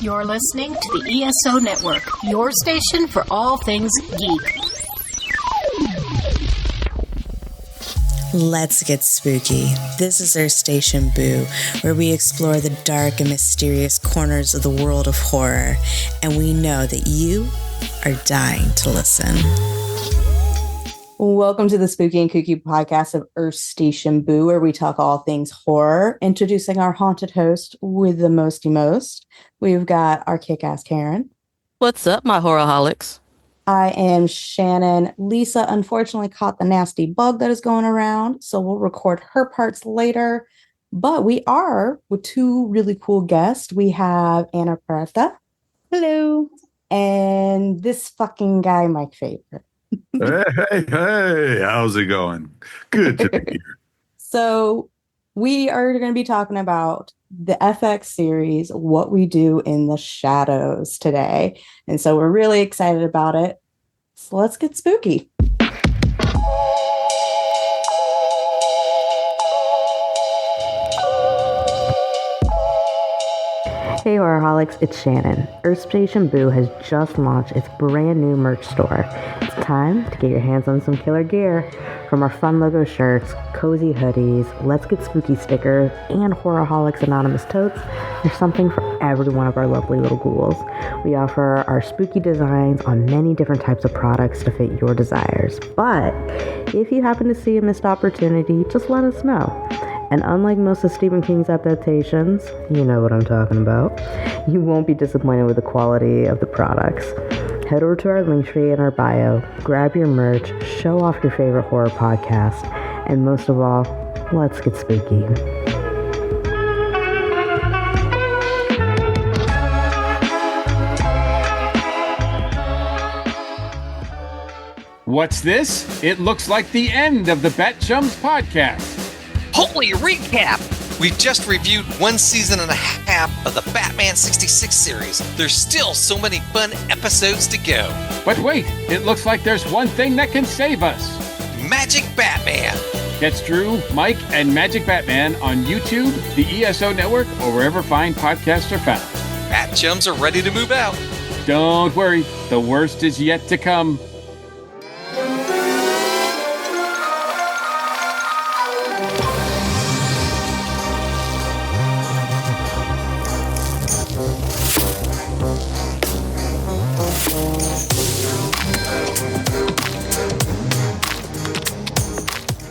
You're listening to the ESO Network, your station for all things geek. Let's get spooky. This is our station, Boo, where we explore the dark and mysterious corners of the world of horror, and we know that you are dying to listen. Welcome to the Spooky and Kooky podcast of Earth Station Boo, where we talk all things horror. Introducing our haunted host with the mosty most. We've got our kick-ass Karen. What's up, my horrorholics? I am Shannon. Lisa unfortunately caught the nasty bug that is going around, so we'll record her parts later. But we are with two really cool guests. We have Anna Puerta. Hello. And this fucking guy, Mike Faber. Hey, how's it going? Good to be here. So we are going to be talking about the FX series, What We Do in the Shadows today. And so we're really excited about it. So let's get spooky. Hey Horrorholics, it's Shannon. Earth Station Boo has just launched its brand new merch store. It's time to get your hands on some killer gear. From our fun logo shirts, cozy hoodies, Let's Get Spooky stickers, and Horrorholics Anonymous totes, there's something for every one of our lovely little ghouls. We offer our spooky designs on many different types of products to fit your desires. But if you happen to see a missed opportunity, just let us know. And unlike most of Stephen King's adaptations, you know what I'm talking about, you won't be disappointed with the quality of the products. Head over to our link tree in our bio, grab your merch, show off your favorite horror podcast, and most of all, let's get spooky. What's this? It looks like the end of the Chums podcast. Holy recap! We've just reviewed one season and a half of the Batman 66 series. There's still so many fun episodes to go. But wait, it looks like there's one thing that can save us. Magic Batman. That's Drew, Mike, and Magic Batman on YouTube, the ESO Network, or wherever fine podcasts are found. Bat Chums are ready to move out. Don't worry, the worst is yet to come.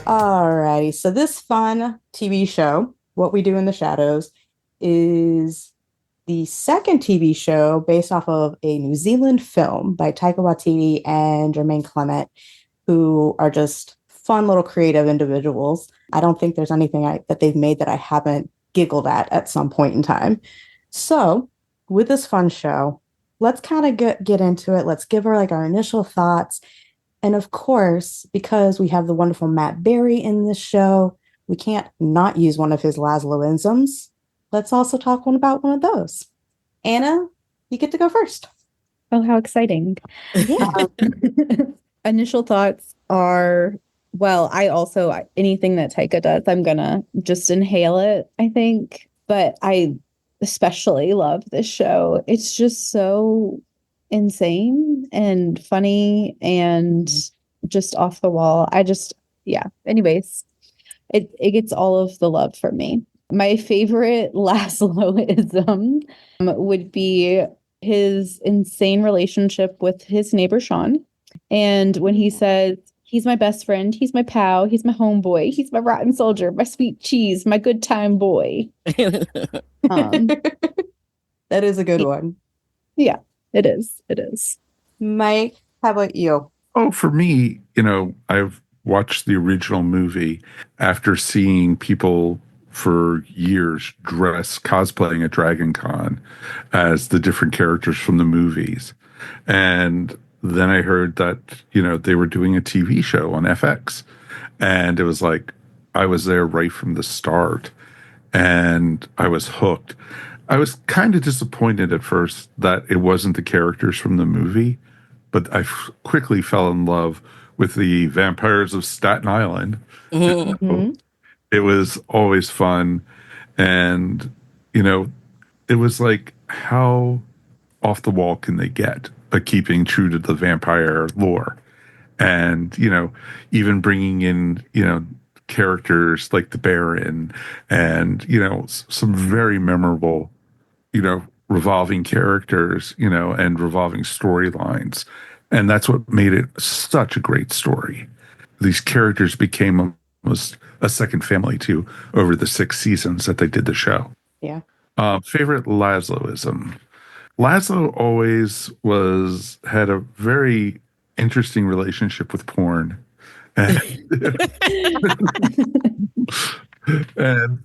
Alrighty, so this fun TV show, What We Do in the Shadows, is the second TV show based off of a New Zealand film by Taika Waititi and Jermaine Clement, who are just fun little creative individuals. I don't think there's anything that they've made that I haven't giggled at some point in time. So with this fun show, let's kind of get into it. Let's give our initial thoughts. And of course, because we have the wonderful Matt Berry in this show, we can't not use one of his Laszlo-isms. Let's also talk about one of those. Anna, you get to go first. Oh, how exciting. Yeah. Initial thoughts are, well, anything that Taika does, I'm going to just inhale it, I think. But I especially love this show. It's just so insane and funny and just off the wall. Anyways, it gets all of the love from me. My favorite Laszlo-ism would be his insane relationship with his neighbor Sean. And when he says, he's my best friend, he's my pal, he's my homeboy, he's my rotten soldier, my sweet cheese, my good time boy. That is a good one. Yeah. It is. Mike, how about you? Oh, for me, I've watched the original movie after seeing people for years cosplaying at Dragon Con as the different characters from the movies. And then I heard that, they were doing a TV show on FX. And it was like, I was there right from the start. And I was hooked. I was kind of disappointed at first that it wasn't the characters from the movie, but I quickly fell in love with the Vampires of Staten Island. Mm-hmm. It was always fun. And, it was like, how off the wall can they get, but keeping true to the vampire lore? And, even bringing in, characters like the Baron and, some very memorable, revolving characters, and revolving storylines. And that's what made it such a great story. These characters became almost a second family too over the 6 seasons that they did the show. Yeah. Favorite Laszloism. Laszlo always had a very interesting relationship with porn. And, and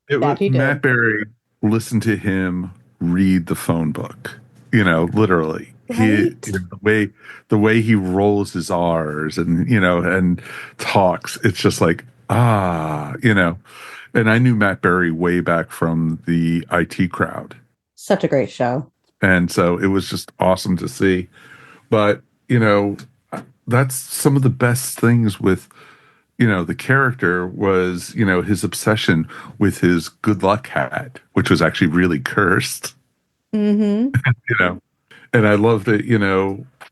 it was Matt Berry listened to him read the phone book, literally. Right? The way he rolls his R's and talks, it's just like, and I knew Matt Berry way back from the IT Crowd. Such a great show. And so it was just awesome to see. But, that's some of the best things with, the character was, his obsession with his good luck hat, which was actually really cursed. Mm-hmm. And I loved it,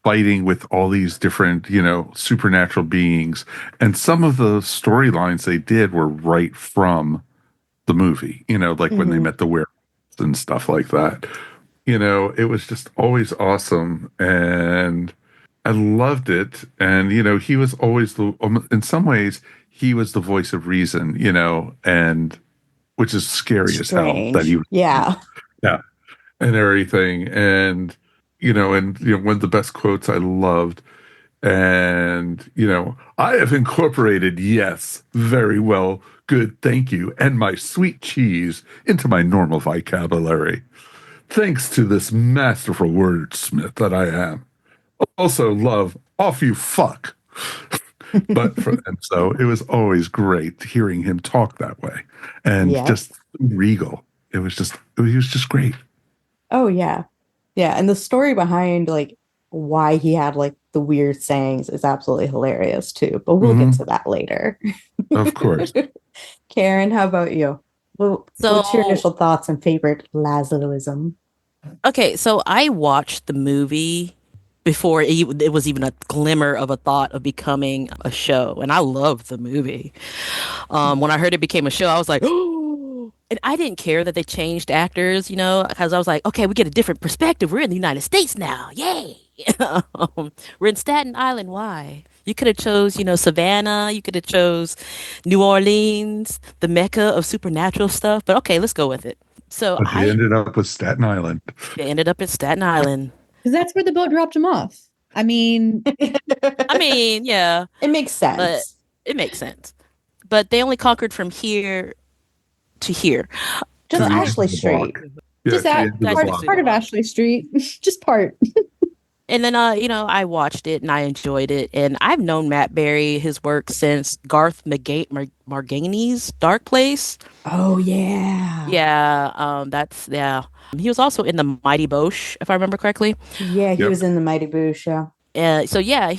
fighting with all these different, supernatural beings. And some of the storylines they did were right from the movie, like when they met the werewolves and stuff like that. It was just always awesome. And I loved it. And, he was always in some ways, he was the voice of reason, and which is scary as hell that he was. Yeah. Yeah. And everything. And, one of the best quotes I loved. And, I have incorporated, yes, very well, good, thank you, and my sweet cheese into my normal vocabulary. Thanks to this masterful wordsmith that I am. Also love, off you fuck. And so it was always great hearing him talk that way. And just regal. He was just great. Oh, yeah. Yeah. And the story behind like why he had like the weird sayings is absolutely hilarious too. But we'll get to that later. Of course. Karen, how about you? What's your initial thoughts and favorite Laszloism? Okay, so I watched the movie before it was even a glimmer of a thought of becoming a show. And I loved the movie. When I heard it became a show, I was like, oh, and I didn't care that they changed actors, because I was like, okay, we get a different perspective. We're in the United States now. Yay. We're in Staten Island. Why? You could have chose, Savannah. You could have chose New Orleans, the mecca of supernatural stuff. But okay, let's go with it. So but they ended up with Staten Island. They ended up in Staten Island. Because that's where the boat dropped him off. I mean, yeah. It makes sense. But it makes sense. But they only conquered from here to here. Just Ashley Street. Just part of Ashley Street. Just part. And then, I watched it and I enjoyed it. And I've known Matt Berry, his work, since Garth Margani's Dark Place. Oh, yeah. Yeah. He was also in the Mighty Boosh, if I remember correctly. Yeah, he was in the Mighty Boosh, yeah. So, yeah,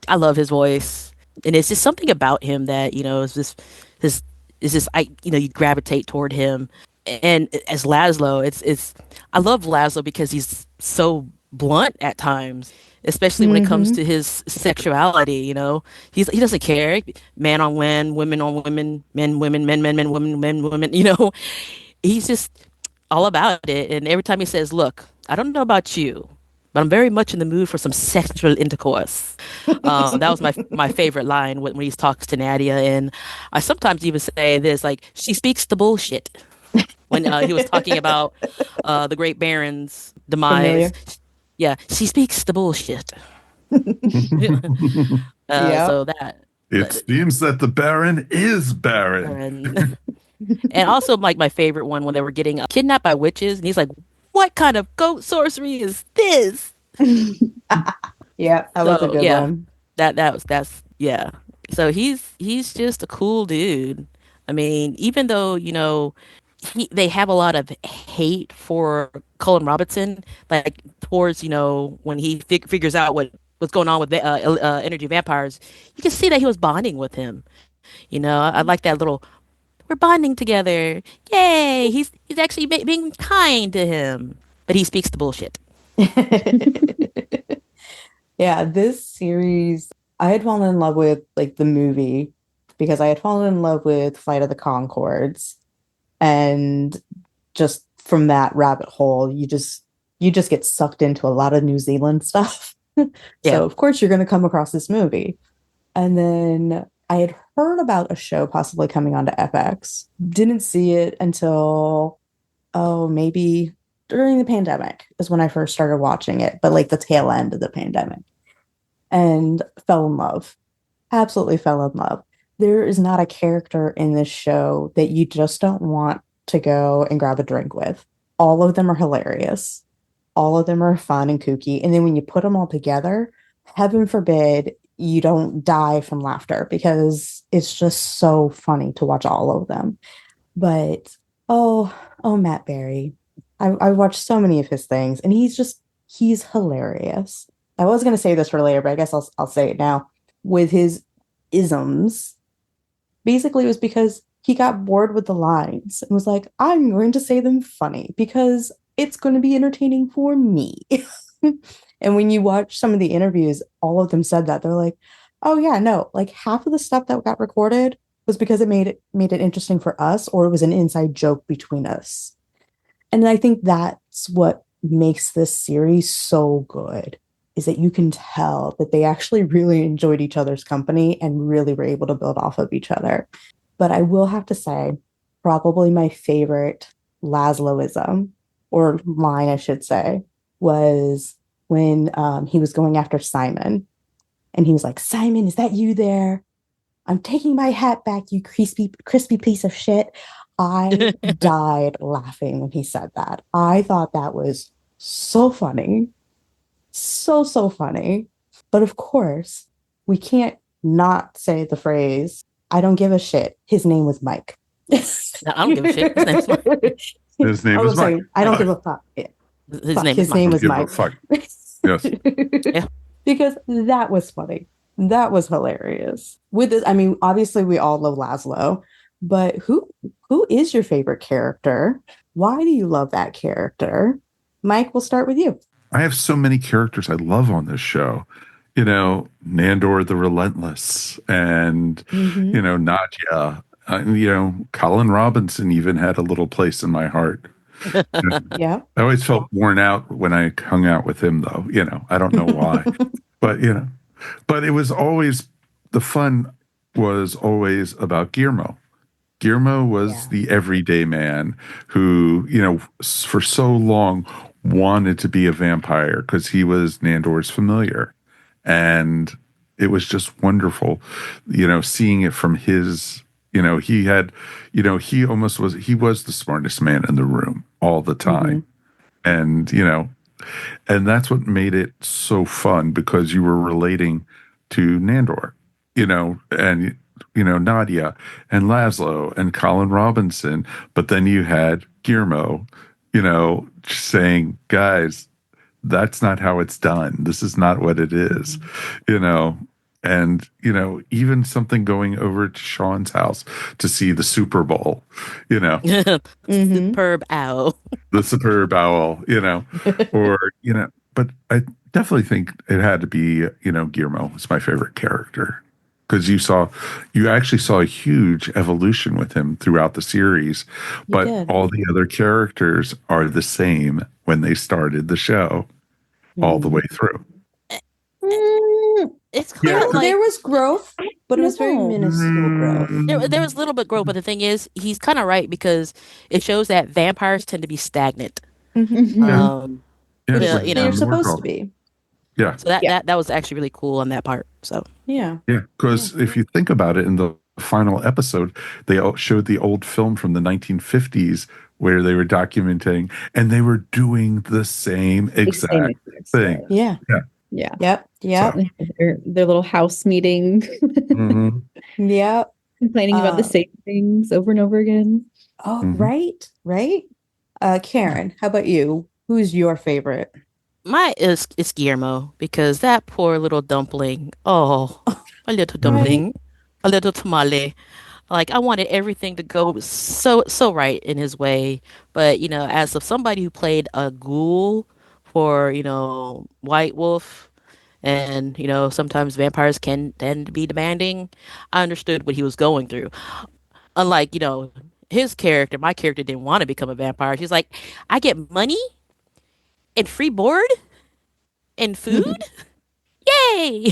I love his voice. And it's just something about him that, you gravitate toward him. And as Laszlo, I love Laszlo because he's so blunt at times, especially when it comes to his sexuality. He doesn't care. Man on men, women on women, men, women, men, women. He's just all about it. And every time he says, "Look, I don't know about you, but I'm very much in the mood for some sexual intercourse." That was my favorite line when he talks to Nadia. And I sometimes even say this, like, she speaks the bullshit. When he was talking about the Great Baron's demise. Familiar. Yeah, she speaks the bullshit. So that. It seems that the Baron is barren. And also, like, my favorite one when they were getting kidnapped by witches, and he's like, "What kind of goat sorcery is this?" Yeah, that was a good one. That's So he's just a cool dude. I mean, even though they have a lot of hate for Colin Robinson, like towards when he figures out what's going on with energy vampires, you can see that he was bonding with him. I like that little we're bonding together. Yay! He's actually being kind to him, but he speaks the bullshit. Yeah, this series, I had fallen in love with like the movie because I had fallen in love with Flight of the Conchords, and just from that rabbit hole, you just get sucked into a lot of New Zealand stuff. So of course you're going to come across this movie. And then I had heard about a show possibly coming onto FX. Didn't see it until maybe during the pandemic is when I first started watching it, but like the tail end of the pandemic, and fell in love. Absolutely fell in love. There is not a character in this show that you just don't want to go and grab a drink with. All of them are hilarious. All of them are fun and kooky. And then when you put them all together, heaven forbid you don't die from laughter, because it's just so funny to watch all of them. But Matt Berry. I watched so many of his things, and he's hilarious. I was going to say this for later, but I guess I'll say it now. With his isms, basically it was because he got bored with the lines and was like, I'm going to say them funny because it's going to be entertaining for me. And when you watch some of the interviews, all of them said that. They're like, oh yeah, no, like half of the stuff that got recorded was because it made it interesting for us, or it was an inside joke between us. And I think that's what makes this series so good, is that you can tell that they actually really enjoyed each other's company and really were able to build off of each other. But I will have to say, probably my favorite Laszloism, or line, I should say, was when he was going after Simon. And he was like, Simon, is that you there? I'm taking my hat back, you crispy piece of shit. I died laughing when he said that. I thought that was so funny. So funny. But of course, we can't not say the phrase, I don't give a shit. His name was Mike. No, I don't give a shit. His name's Mike. His name was Mike. I don't give a fuck. His name was Mike. Yes. Yeah. Because that was funny. That was hilarious. With this, I mean, obviously we all love Laszlo, but who is your favorite character? Why do you love that character? Mike, we'll start with you. I have so many characters I love on this show. You know, Nandor the Relentless, and, you know, Nadia. You know, Colin Robinson even had a little place in my heart. Yeah. I always felt worn out when I hung out with him, though. You know, I don't know why. But, you know, but it was always, the fun was always about Guillermo. Guillermo was the everyday man who, you know, for so long wanted to be a vampire because he was Nandor's familiar. And it was just wonderful, you know, seeing it from his, you know, he had, you know, he was the smartest man in the room all the time. And, you know, and that's what made it so fun, because you were relating to Nandor, you know, and, you know, Nadia and Laszlo and Colin Robinson. But then you had Guillermo, you know, saying, guys, that's not how it's done. This is not what it is, you know. And, you know, even something going over to Sean's house to see the Super Bowl, you know. Superb owl. The superb owl, you know. Or, you know, but I definitely think it had to be, you know, Guillermo was my favorite character. Because you actually saw a huge evolution with him throughout the series. But all the other characters are the same when they started the show all the way through. It's clear, like, there was growth, but it was very minuscule growth. There was a little bit growth, but the thing is, he's kind of right, because it shows that vampires tend to be stagnant. They're supposed to be. Yeah. So that was actually really cool on that part. So yeah, because if you think about it, in the final episode, they showed the old film from the 1950s where they were documenting, and they were doing the same exact thing. Yeah. Yep. So, their little house meeting. Yep. Complaining about the same things over and over again. Oh, right. Karen, how about you? Who's your favorite? It's Guillermo, because that poor little dumpling. Oh, a little dumpling, a little tamale. Like I wanted everything to go so right in his way. But, as of somebody who played a ghoul for, White Wolf, and, sometimes vampires can tend to be demanding, I understood what he was going through. Unlike, my character didn't want to become a vampire. She's like, I get money and free board and food? Yay!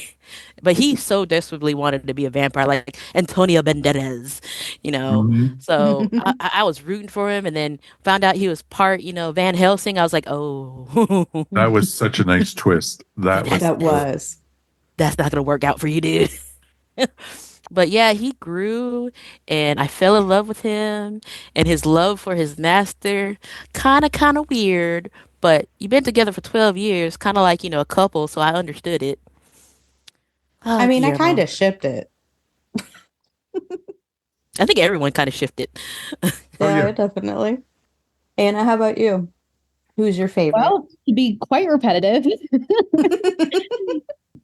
But he so desperately wanted to be a vampire, like Antonio Banderas, Mhm. So I was rooting for him, and then found out he was part, Van Helsing. I was like, oh, That was such a nice twist. That was That was. that's not gonna work out for you, dude. But yeah, he grew, and I fell in love with him, and his love for his master, kind of weird. But you've been together for 12 years, kind of like, a couple, so I understood it. I Oh, mean, I kind Guillermo. of shipped it. I think everyone kind of shifted. Oh, Yeah, yeah. definitely. Anna, how about you? Who's your favorite? Well, to be quite repetitive,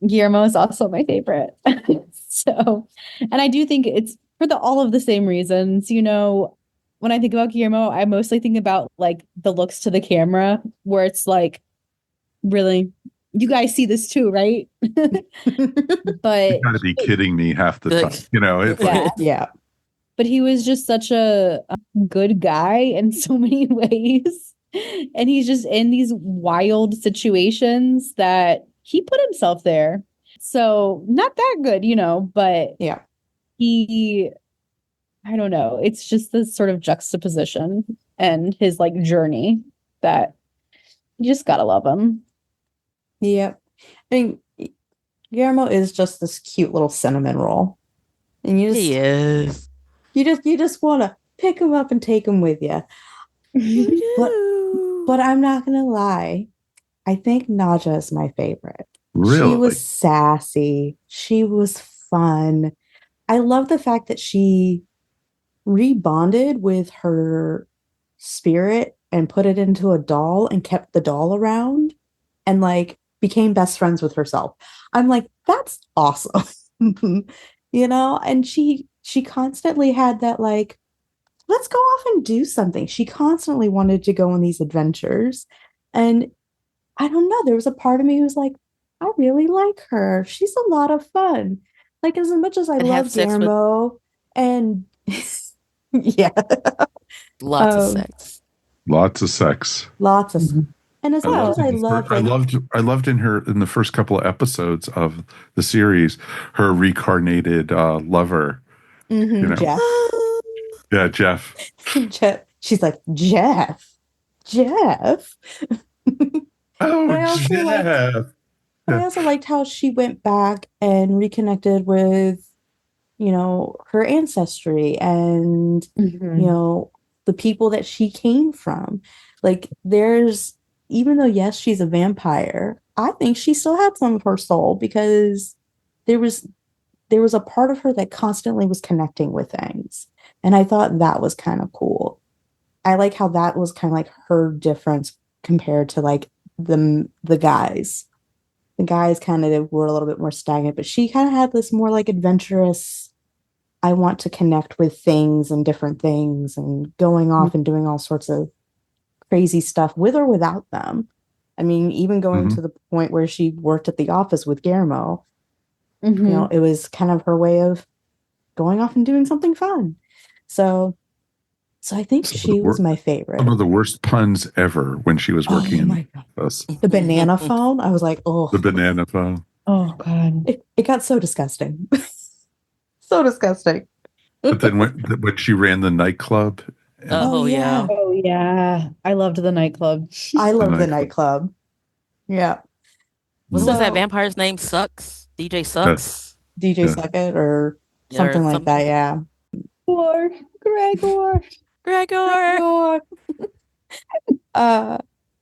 Guillermo is also my favorite. So, and I do think it's for all of the same reasons. When I think about Guillermo, I mostly think about like the looks to the camera, where it's like, really, you guys see this too, right? But You got to be kidding me half the time. It's yeah, like, Yeah. but he was just such a good guy in so many ways. And he's just in these wild situations that he put himself there. So not that good, but Yeah. I don't know. It's just this sort of juxtaposition and his like journey that you just gotta love him. Yep. I mean, Guillermo is just this cute little cinnamon roll. And He is. you just want to pick him up and take him with you. You But do. I'm not gonna lie. I think Naja is my favorite. She really? was sassy. She was fun. I love the fact that she rebonded with her spirit and put it into a doll and kept the doll around and like became best friends with herself. I'm like, that's awesome. And she constantly had that like, let's go off and do something. She constantly wanted to go on these adventures. And I don't know, there was a part of me who's like, I really like her. She's a lot of fun. Like as much as I And have love sex with Guillermo and yeah, lots of um, sex. Lots of sex. lots of and as I much loved as I in the love fir- I like loved in the first couple of episodes of the series her reincarnated lover. Jeff. Yeah, Jeff. Jeff. She's like, Jeff. Oh, I also liked Jeff. I also liked how she went back and reconnected with, her ancestry and, the people that she came from. Like even though, yes, she's a vampire, I think she still had some of her soul because there was a part of her that constantly was connecting with things. And I thought that was kind of cool. I like how that was kind of like her difference compared to like the guys. The guys kind of were a little bit more stagnant, but she kind of had this more like adventurous, I want to connect with things and different things and going off and doing all sorts of crazy stuff with or without them. I mean, even going to the point where she worked at the office with Guillermo, it was kind of her way of going off and doing something fun. So I think she was my favorite. Some of the worst puns ever when she was working in the office. The banana phone. I was like, oh, The banana phone. Oh God. It got so disgusting. So disgusting. But then when she ran the nightclub. Oh yeah. Oh yeah. I loved the nightclub. I love the nightclub. Yeah. What was that vampire's name? Sucks? DJ Sucks? DJ Suckett or something like that, yeah. Or Gregor.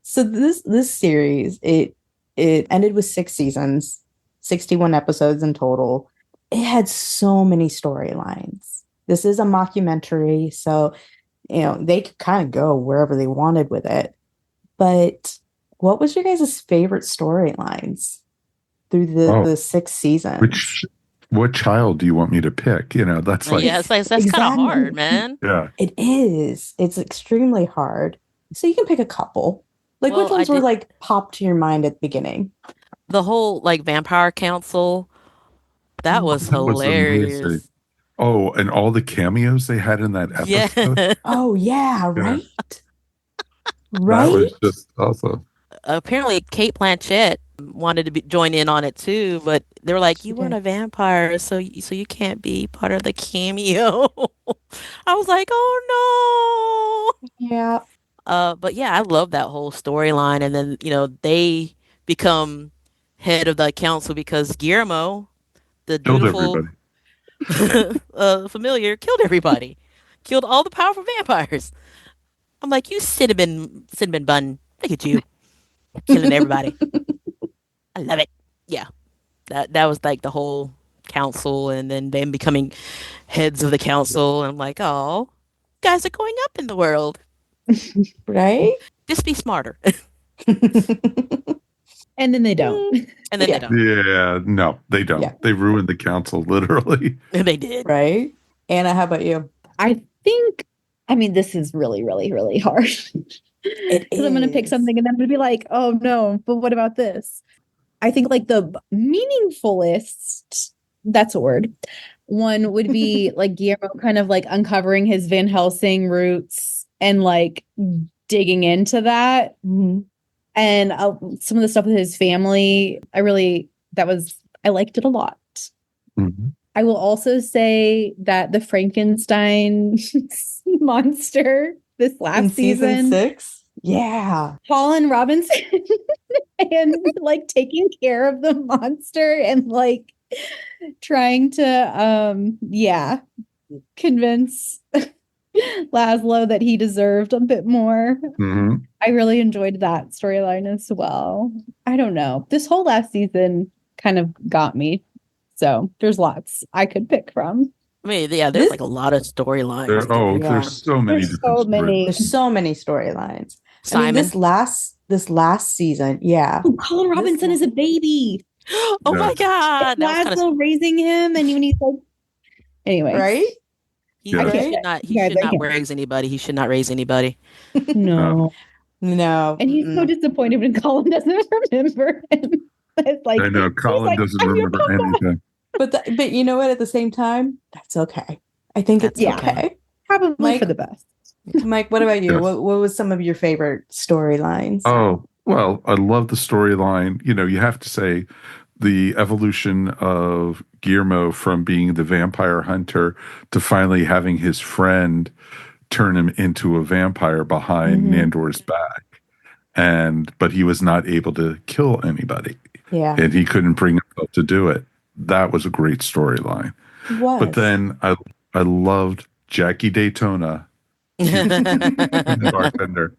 So this series, it ended with 6 seasons, 61 episodes in total. It had so many storylines. This is a mockumentary, so they could kind of go wherever they wanted with it. But what was your guys' favorite storylines through the 6 seasons? what child do you want me to pick? That's like, yeah, that's kind of hard, man. yeah. It is. It's extremely hard. So you can pick a couple. Like, which ones were like popped to your mind at the beginning? The whole like vampire council, that was hilarious. Amazing. Oh, and all the cameos they had in that episode. Yeah. Oh yeah, right. Right. That was just awesome. Apparently, Kate Blanchett wanted to join in on it too, but they were like, "You weren't a vampire, so you can't be part of the cameo." I was like, "Oh no!" Yeah. But yeah, I love that whole storyline, and then they become head of the council because Guillermo, the beautiful familiar, killed everybody, killed all the powerful vampires. I'm like, you cinnamon bun, look at you, killing everybody. I love it. Yeah, that was like the whole council, and then them becoming heads of the council. And I'm like, oh, guys are going up in the world, right? Just be smarter. And then they don't. And then they don't. Yeah, no, they don't. Yeah. They ruined the council, literally. They did. Right? Anna, how about you? I think, this is really, really, really hard. Because I'm going to pick something and then I'm going to be like, oh no, but what about this? I think like the meaningfulest, that's a word, one would be like Guillermo kind of like uncovering his Van Helsing roots and like digging into that. Mm-hmm. And some of the stuff with his family, I liked it a lot. Mm-hmm. I will also say that the Frankenstein monster this last season 6. Yeah. Colin Robinson and like taking care of the monster and like trying to convince Laszlo that he deserved a bit more. Mm-hmm. I really enjoyed that storyline as well. I don't know. This whole last season kind of got me. So there's lots I could pick from. There's like a lot of storylines. There's so many. There's so many storylines. Simon, this last season, yeah. Oh, Colin Robinson is a baby. Oh my god! Laszlo raising him, and when he's like, anyway, right? He should not raise anybody. He should not raise anybody. No. And he's so disappointed when Colin doesn't remember him. It's like, I know Colin doesn't remember anything. But you know what? At the same time, that's okay. I think it's okay. Probably Mike, for the best. Mike, what about you? Yes. What was some of your favorite storylines? Oh, well, I love the storyline. You have to say the evolution of Guillermo from being the vampire hunter to finally having his friend turn him into a vampire behind Nandor's back. But he was not able to kill anybody. Yeah. And he couldn't bring himself to do it. That was a great storyline. But then I loved Jackie Daytona, the bartender,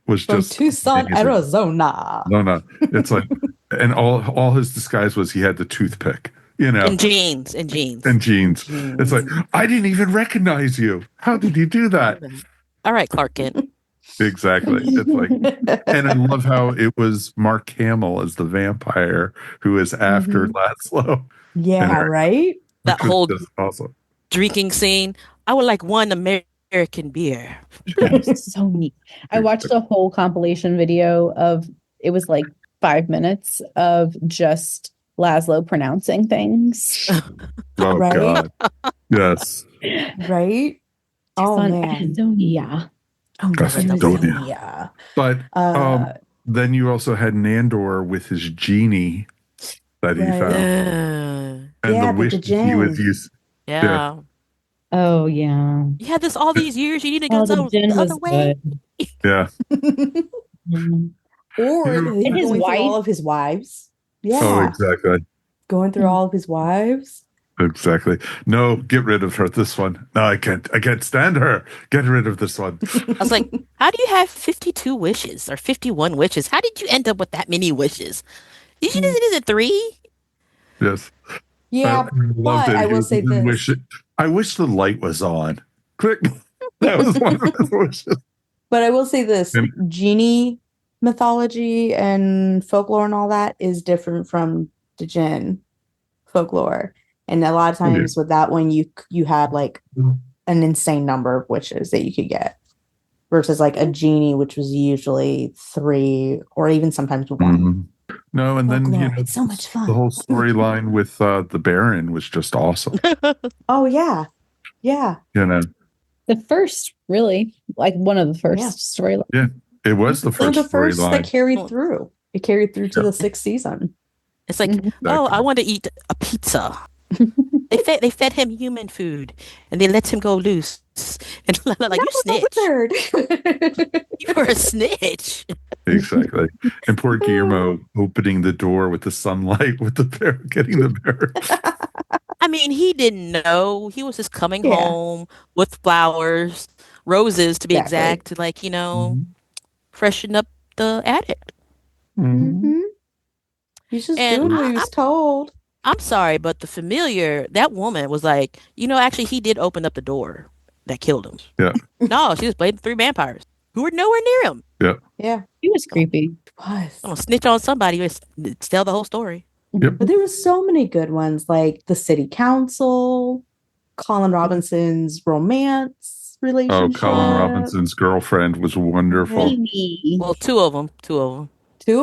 was from just Tucson, amazing. Arizona. No. It's like, and all his disguise was he had the toothpick, and jeans. It's like, I didn't even recognize you. How did you do that? All right, Clark Kent. Exactly. It's like, and I love how it was Mark Hamill as the vampire who is after Laszlo. Yeah, right. That whole awesome drinking scene. I would like one American beer. So neat. I watched a whole compilation video of it was like 5 minutes of just Laszlo pronouncing things. Oh God. Yes. Right. Oh man. Arizona. Arizona. But then you also had Nandor with his genie that he found. And the wish he was used. Yeah. Oh yeah. You had this all these years. You need to go the other way. Yeah. Or his wife, all of his wives. Yeah. Oh, exactly. Going through all of his wives. Exactly. No, get rid of her. This one. No, I can't stand her. Get rid of this one. I was like, how do you have 52 wishes or 51 wishes? How did you end up with that many wishes? Is it 3? Yes. Yeah, but I will say this. I wish the light was on. Quick. That was one of his wishes. But I will say this. Genie mythology and folklore and all that is different from Djinn folklore. And a lot of times with that one, you had like an insane number of witches that you could get versus like a genie, which was usually 3 or even sometimes 1. Mm-hmm. No, and then it's so much fun. The whole storyline with the Baron was just awesome. Oh yeah, yeah. The first, really, like one of the first storylines. Yeah, it was the first storyline that carried through. It carried through to the 6th season. It's like, oh, I want to eat a pizza. They fed him human food, and they let him go loose. And like, you snitch. You were a snitch. Exactly. And poor Guillermo opening the door with the sunlight with the bear, getting the bear. I mean, he didn't know. He was just coming home with flowers, roses to be exact, to like, freshen up the attic. Mm-hmm. He's just doing what he was told. I'm sorry, but the familiar, that woman was like, actually, he did open up the door that killed him. Yeah. No, she was playing 3 vampires who were nowhere near him. Yeah. Yeah. He was creepy. I'm going to snitch on somebody and tell the whole story. Yep. But there were so many good ones, like the city council, Colin Robinson's romance relationship. Oh, Colin Robinson's girlfriend was wonderful. Amy. Well, two of them. Two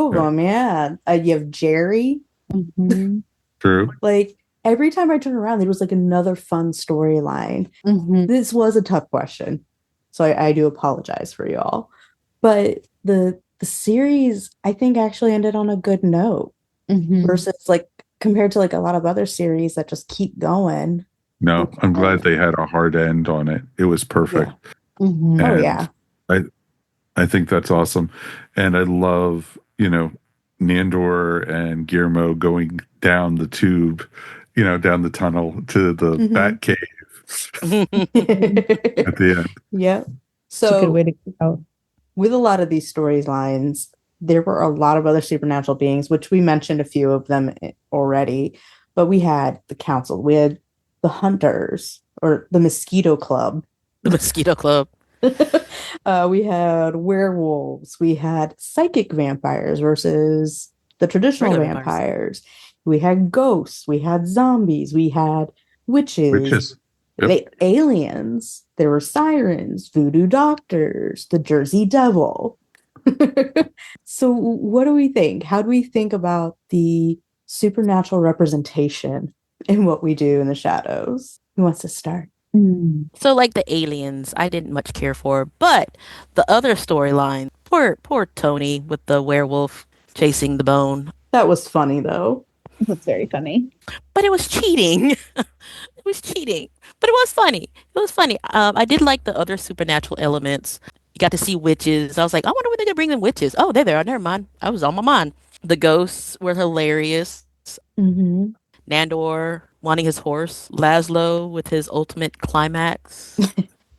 of them, yeah. You have Jerry. Mm-hmm. True. Like, every time I turn around, there was like another fun storyline. Mm-hmm. This was a tough question, so I do apologize for y'all. But the series, I think, actually ended on a good note versus like compared to like a lot of other series that just keep going. No, I'm glad they had a hard end on it. It was perfect. Yeah. Mm-hmm. Oh yeah. I think that's awesome. And I love, Nandor and Guillermo going down the tube, down the tunnel to the Bat Cave at the end. Yeah. So it's a good way to go. With a lot of these storylines, there were a lot of other supernatural beings, which we mentioned a few of them already. But we had the council, we had the hunters, or the mosquito club. The mosquito club. We had werewolves. We had psychic vampires versus the traditional vampires. We had ghosts. We had zombies. We had witches. Yep. Aliens. There were sirens, voodoo doctors, the Jersey Devil. So what do we think? How do we think about the supernatural representation in what we do in the shadows? Who wants to start? So like the aliens, I didn't much care for, but the other storyline, poor Tony with the werewolf chasing the bone. That was funny though. It was very funny. But it was cheating. It was cheating. But it was funny. It was funny. I did like the other supernatural elements. You got to see witches. I was like, I wonder when they're going to bring them witches. Oh, they're there. Never mind. I was on my mind. The ghosts were hilarious. Mm-hmm. Nandor wanting his horse. Laszlo with his ultimate climax.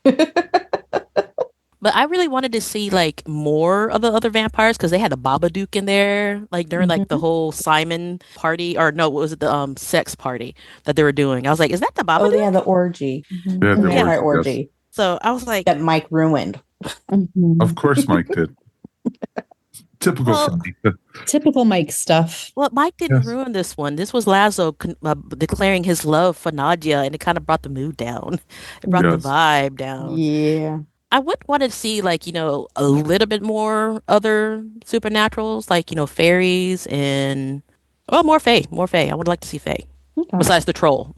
But I really wanted to see like more of the other vampires because they had a Babadook in there, like during like the whole Simon party, or no, what was it, the sex party that they were doing? I was like, is that the Babadook? Oh yeah, the orgy. Yeah, the orgy. Yes. So I was like, that Mike ruined. Of course, Mike did. Typical Mike stuff. Well, Mike didn't ruin this one. This was Laszlo declaring his love for Nadia, and it kind of brought the mood down. It brought the vibe down. Yeah. I would want to see, like, a little bit more other supernaturals, like, fairies and, more fae. I would like to see fae. Okay. Besides the troll.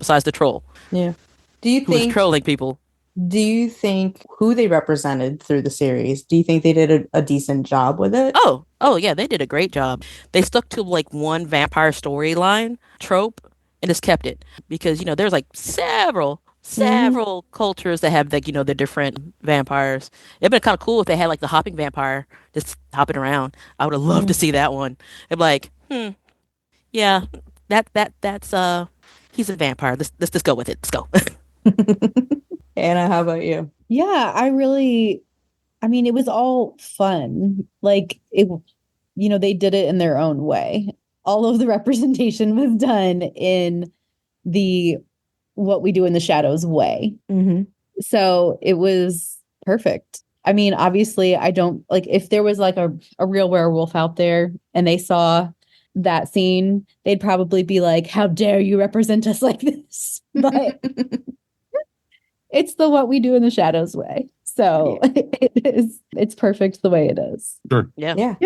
Yeah. Do you think... who was trolling people. Do you think who they represented through the series, do you think they did a decent job with it? Oh, yeah, they did a great job. They stuck to, like, one vampire storyline trope and just kept it. Because, there's, like, several cultures that have, like, the different vampires. It'd been kind of cool if they had, like, the hopping vampire just hopping around. I would have loved to see that one. It'd be like, yeah, that's he's a vampire. Let's just go with it. Let's go. Anna, how about you? Yeah, it was all fun. Like, they did it in their own way. All of the representation was done in the what we do in the shadows way. Mm-hmm. So it was perfect. I mean, obviously, I don't like if there was like a real werewolf out there and they saw that scene, they'd probably be like, how dare you represent us like this? But it's the what we do in the shadows way. So it's perfect the way it is. Sure. Yeah.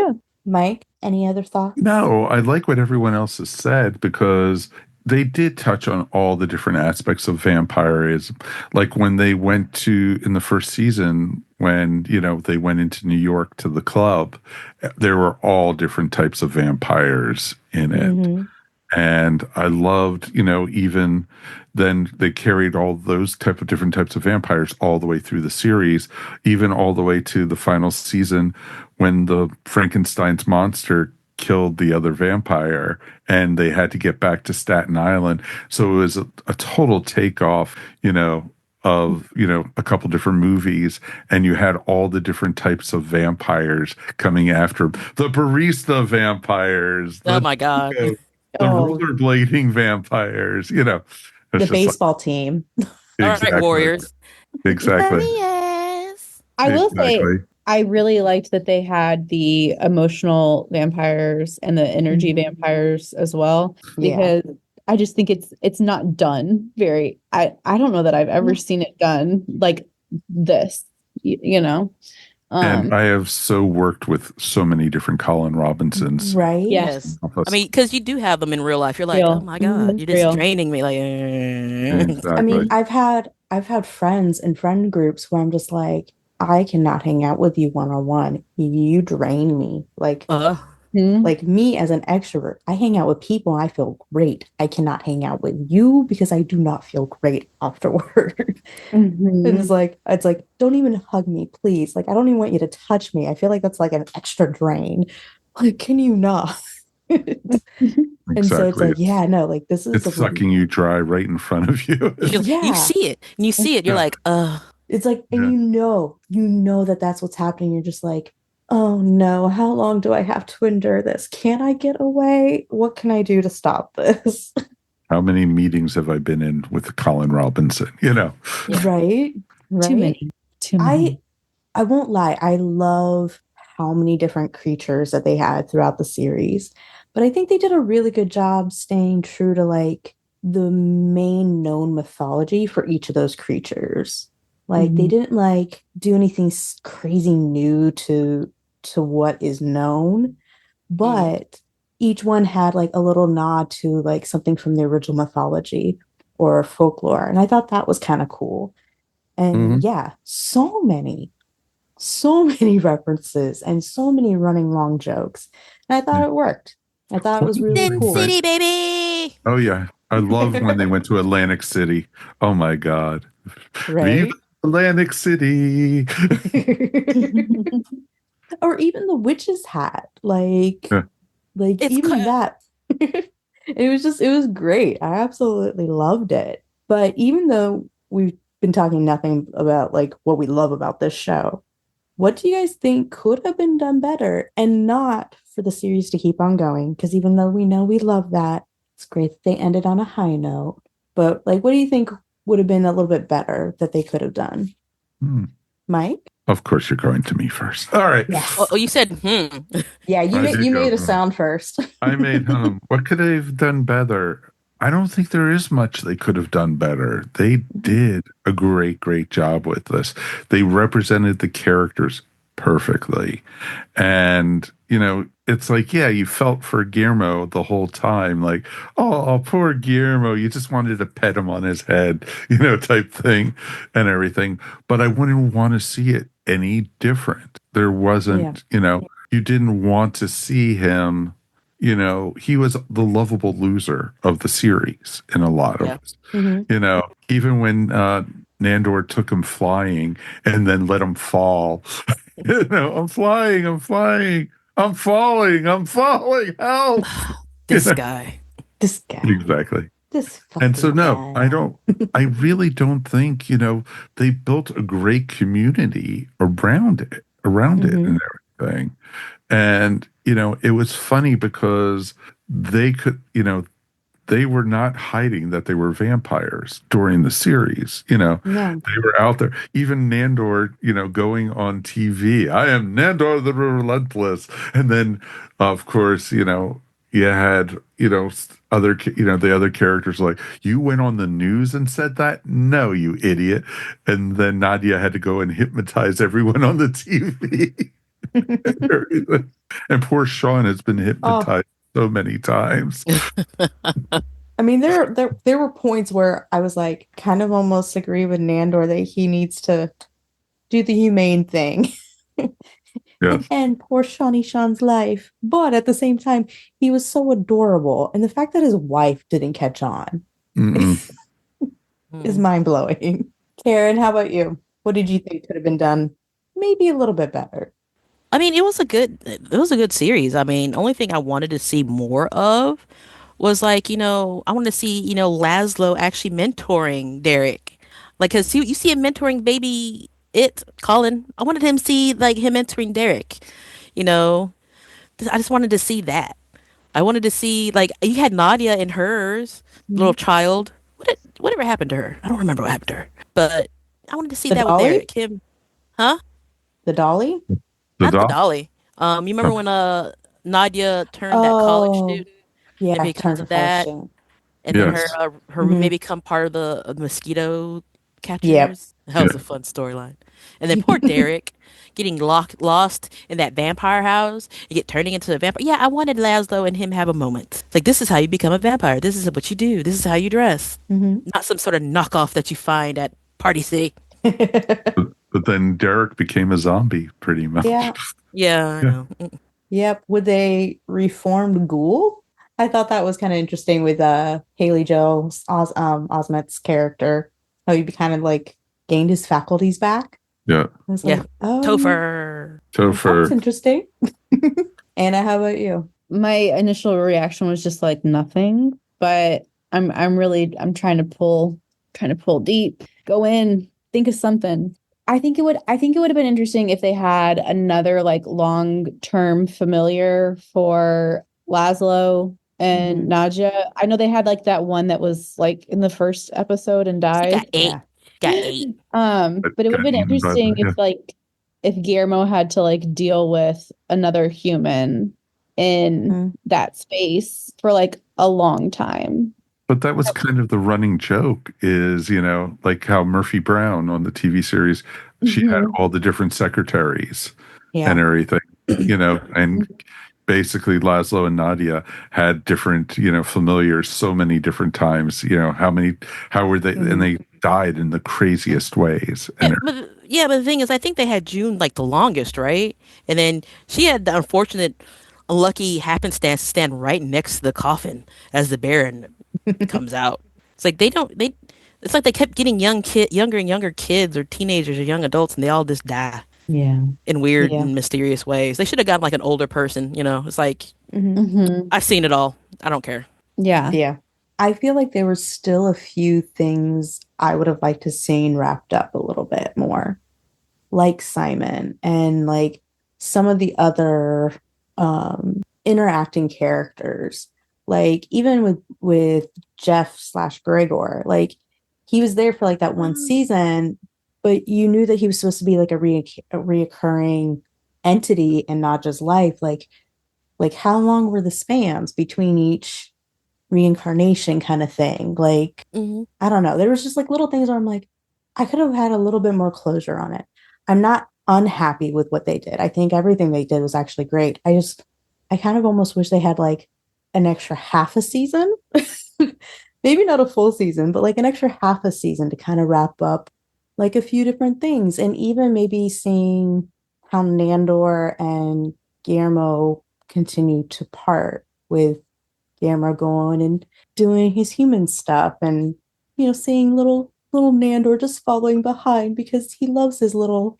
Mike, any other thoughts? No, I like what everyone else has said because they did touch on all the different aspects of vampirism. Like when they went to, in the first season, when, they went into New York to the club, there were all different types of vampires in it. Mm-hmm. And I loved, even then they carried all those different types of vampires all the way through the series, even all the way to the final season when the Frankenstein's monster killed the other vampire and they had to get back to Staten Island. So it was a total takeoff, of, a couple different movies, and you had all the different types of vampires coming after the barista vampires. Oh my God. The rollerblading vampires, the baseball team. Exactly. All right, Warriors. Exactly. Yes. I will say, I really liked that they had the emotional vampires and the energy vampires as well, because I just think it's not done very. I don't know that I've ever seen it done like this. And I have so worked with so many different Colin Robinsons. Right. Yes. I mean, because you do have them in real life. You're like, oh my God, you're just draining me. Like, Exactly. I mean, I've had friends in friend groups where I'm just like, I cannot hang out with you one-on-one. You drain me. Like me as an extrovert, I hang out with people and I feel great. I cannot hang out with you because I do not feel great afterward. And it's like, don't even hug me, please. Like, I don't even want you to touch me. I feel like that's like an extra drain. Like, can you not? And so it's like, this is it's sucking you dry right in front of you. You see it. And you see it. You're like, It's like, and you know that that's what's happening. You're just like, oh no, how long do I have to endure this? Can I get away? What can I do to stop this? How many meetings have I been in with Colin Robinson? Right? Too many. I won't lie. I love how many different creatures that they had throughout the series. But I think they did a really good job staying true to like the main known mythology for each of those creatures. Like they didn't like do anything crazy new to what is known, but each one had like a little nod to like something from the original mythology or folklore. And I thought that was kind of cool. And so many references and so many running long jokes. And I thought it worked. I thought it was really cool. Sin City, baby. Oh yeah. I loved when they went to Atlantic City. Oh my God. Right? Viva Atlantic City. Or even the witch's hat. Like even that. It was great. I absolutely loved it. But even though we've been talking nothing about like what we love about this show, what do you guys think could have been done better and not for the series to keep on going? Because even though we know we love that, it's great that they ended on a high note. But like, what do you think would have been a little bit better that they could have done? Mike? Of course, you're going to me first. All right. Yes. Oh, you said, Yeah, you made a sound first. I made What could they have done better? I don't think there is much they could have done better. They did a great job with this. They represented the characters perfectly. And, it's like, you felt for Guillermo the whole time. Like, oh, poor Guillermo. You just wanted to pet him on his head, type thing and everything. But I wouldn't want to see it any different. There wasn't, you didn't want to see him. He was the lovable loser of the series in a lot of it. Even when Nandor took him flying and then let him fall. I'm flying, I'm falling, help. This guy. Exactly. This and so guy. I really don't think, they built a great community around it and everything. And, it was funny because they could, they were not hiding that they were vampires during the series. They were out there. Even Nandor, going on TV. I am Nandor the Relentless. And then, of course, you had, the other characters like, you went on the news and said that? No, you idiot. And then Nadia had to go and hypnotize everyone on the TV. And poor Sean has been hypnotized so many times. I mean, there were points where I was like, kind of almost agree with Nandor that he needs to do the humane thing. Yeah. And poor Sean's life. But at the same time, he was so adorable. And the fact that his wife didn't catch on is mind-blowing. Karen, how about you? What did you think could have been done maybe a little bit better? I mean, it was a good series. I mean, only thing I wanted to see more of was like, I wanted to see, Laszlo actually mentoring Derek. Like, cause you see him mentoring baby Colin. I wanted him to see like him mentoring Derek. I just wanted to see that. I wanted to see like you had Nadia and hers little child. Whatever happened to her? I don't remember what happened to her. But I wanted to see that dolly? with Derek. Him, huh? The dolly? Not the dolly. You remember when Nadia turned that college student? Yeah, and because of that, and then her roommate become part of the mosquito catchers. Yep. That was a fun storyline. And then poor Derek getting lost in that vampire house and turning into a vampire. Yeah, I wanted Laszlo and him have a moment. Like, this is how you become a vampire. This is what you do. This is how you dress. Not some sort of knockoff that you find at Party City. But then Derek became a zombie, pretty much. Yeah, I know. Yep. Would they reform Ghoul? I thought that was kind of interesting with Haley Joel Osment's character. How he kind of like gained his faculties back. Yeah. I was like, Topher. That's interesting. Anna, how about you? My initial reaction was just like nothing, but I'm trying to pull deep, go in, think of something. I think it would have been interesting if they had another like long-term familiar for Laszlo and Nadia. I know they had like that one that was like in the first episode and died. Got eight. But it would have been interesting if Guillermo had to like deal with another human in that space for like a long time. But that was kind of the running joke is, like how Murphy Brown on the TV series, she had all the different secretaries and everything, and basically Laszlo and Nadia had different, familiars so many different times, how were they, and they died in the craziest ways. But the thing is, I think they had June like the longest, right? And then she had the unlucky happenstance to stand right next to the coffin as the Baron comes out. It's like it's like they kept getting younger and younger kids or teenagers or young adults, and they all just die. Yeah. In weird and mysterious ways. They should have gotten like an older person, It's like I've seen it all. I don't care. Yeah. Yeah. I feel like there were still a few things I would have liked to seen wrapped up a little bit more. Like Simon and like some of the other interacting characters. Like even with Jeff/Gregor, like he was there for like that one season, but you knew that he was supposed to be like a reoccurring entity in Nadja's life. Like how long were the spans between each reincarnation kind of thing? Like, I don't know. There was just like little things where I'm like, I could have had a little bit more closure on it. I'm not unhappy with what they did. I think everything they did was actually great. I kind of almost wish they had like an extra half a season. Maybe not a full season, but like an extra half a season to kind of wrap up like a few different things. And even maybe seeing how Nandor and Guillermo continue to part, with Guillermo going and doing his human stuff, and seeing little Nandor just following behind because he loves his little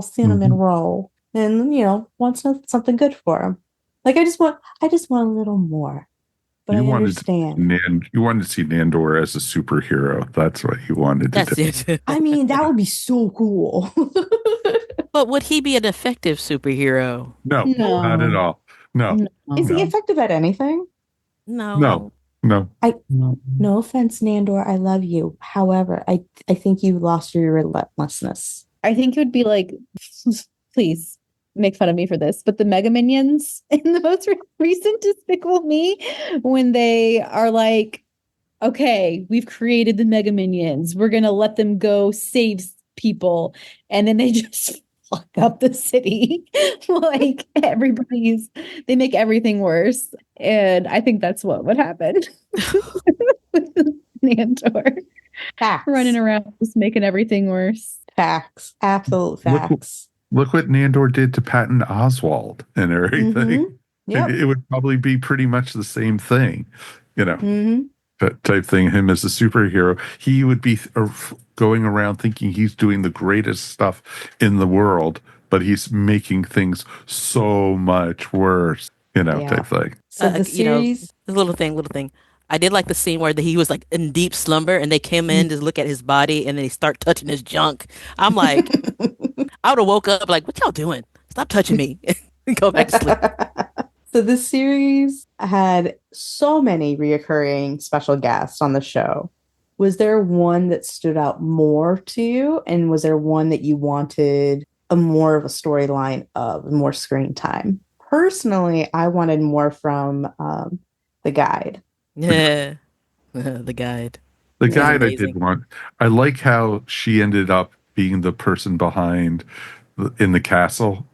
cinnamon roll and wants something good for him. Like I just want a little more. But I understand. You wanted to see Nandor as a superhero. That's what you wanted to do. It. I mean, that would be so cool. But would he be an effective superhero? No, not at all. No. Is he effective at anything? No. No offense, Nandor. I love you. However, I think you lost your relentlessness. I think it would be like, please, make fun of me for this, but the Mega Minions in the most recent Despicable Me, when they are like, okay, we've created the Mega Minions. We're going to let them go save people. And then they just fuck up the city. Like they make everything worse. And I think that's what would happen with Nandor. Facts. Running around, just making everything worse. Facts. Absolute facts. Look what Nandor did to Patton Oswalt and everything. Mm-hmm. Yep. It would probably be pretty much the same thing, that type thing. Him as a superhero, he would be going around thinking he's doing the greatest stuff in the world, but he's making things so much worse, type thing. So the series, little thing. I did like the scene where he was like in deep slumber and they came in to look at his body and then they start touching his junk. I'm like, I would have woke up like, what y'all doing? Stop touching me. Go back to sleep. So the series had so many reoccurring special guests on the show. Was there one that stood out more to you? And was there one that you wanted more of a storyline of, more screen time? Personally, I wanted more from the guide. Yeah, the guide. The guide I did want. I like how she ended up being the person behind in the castle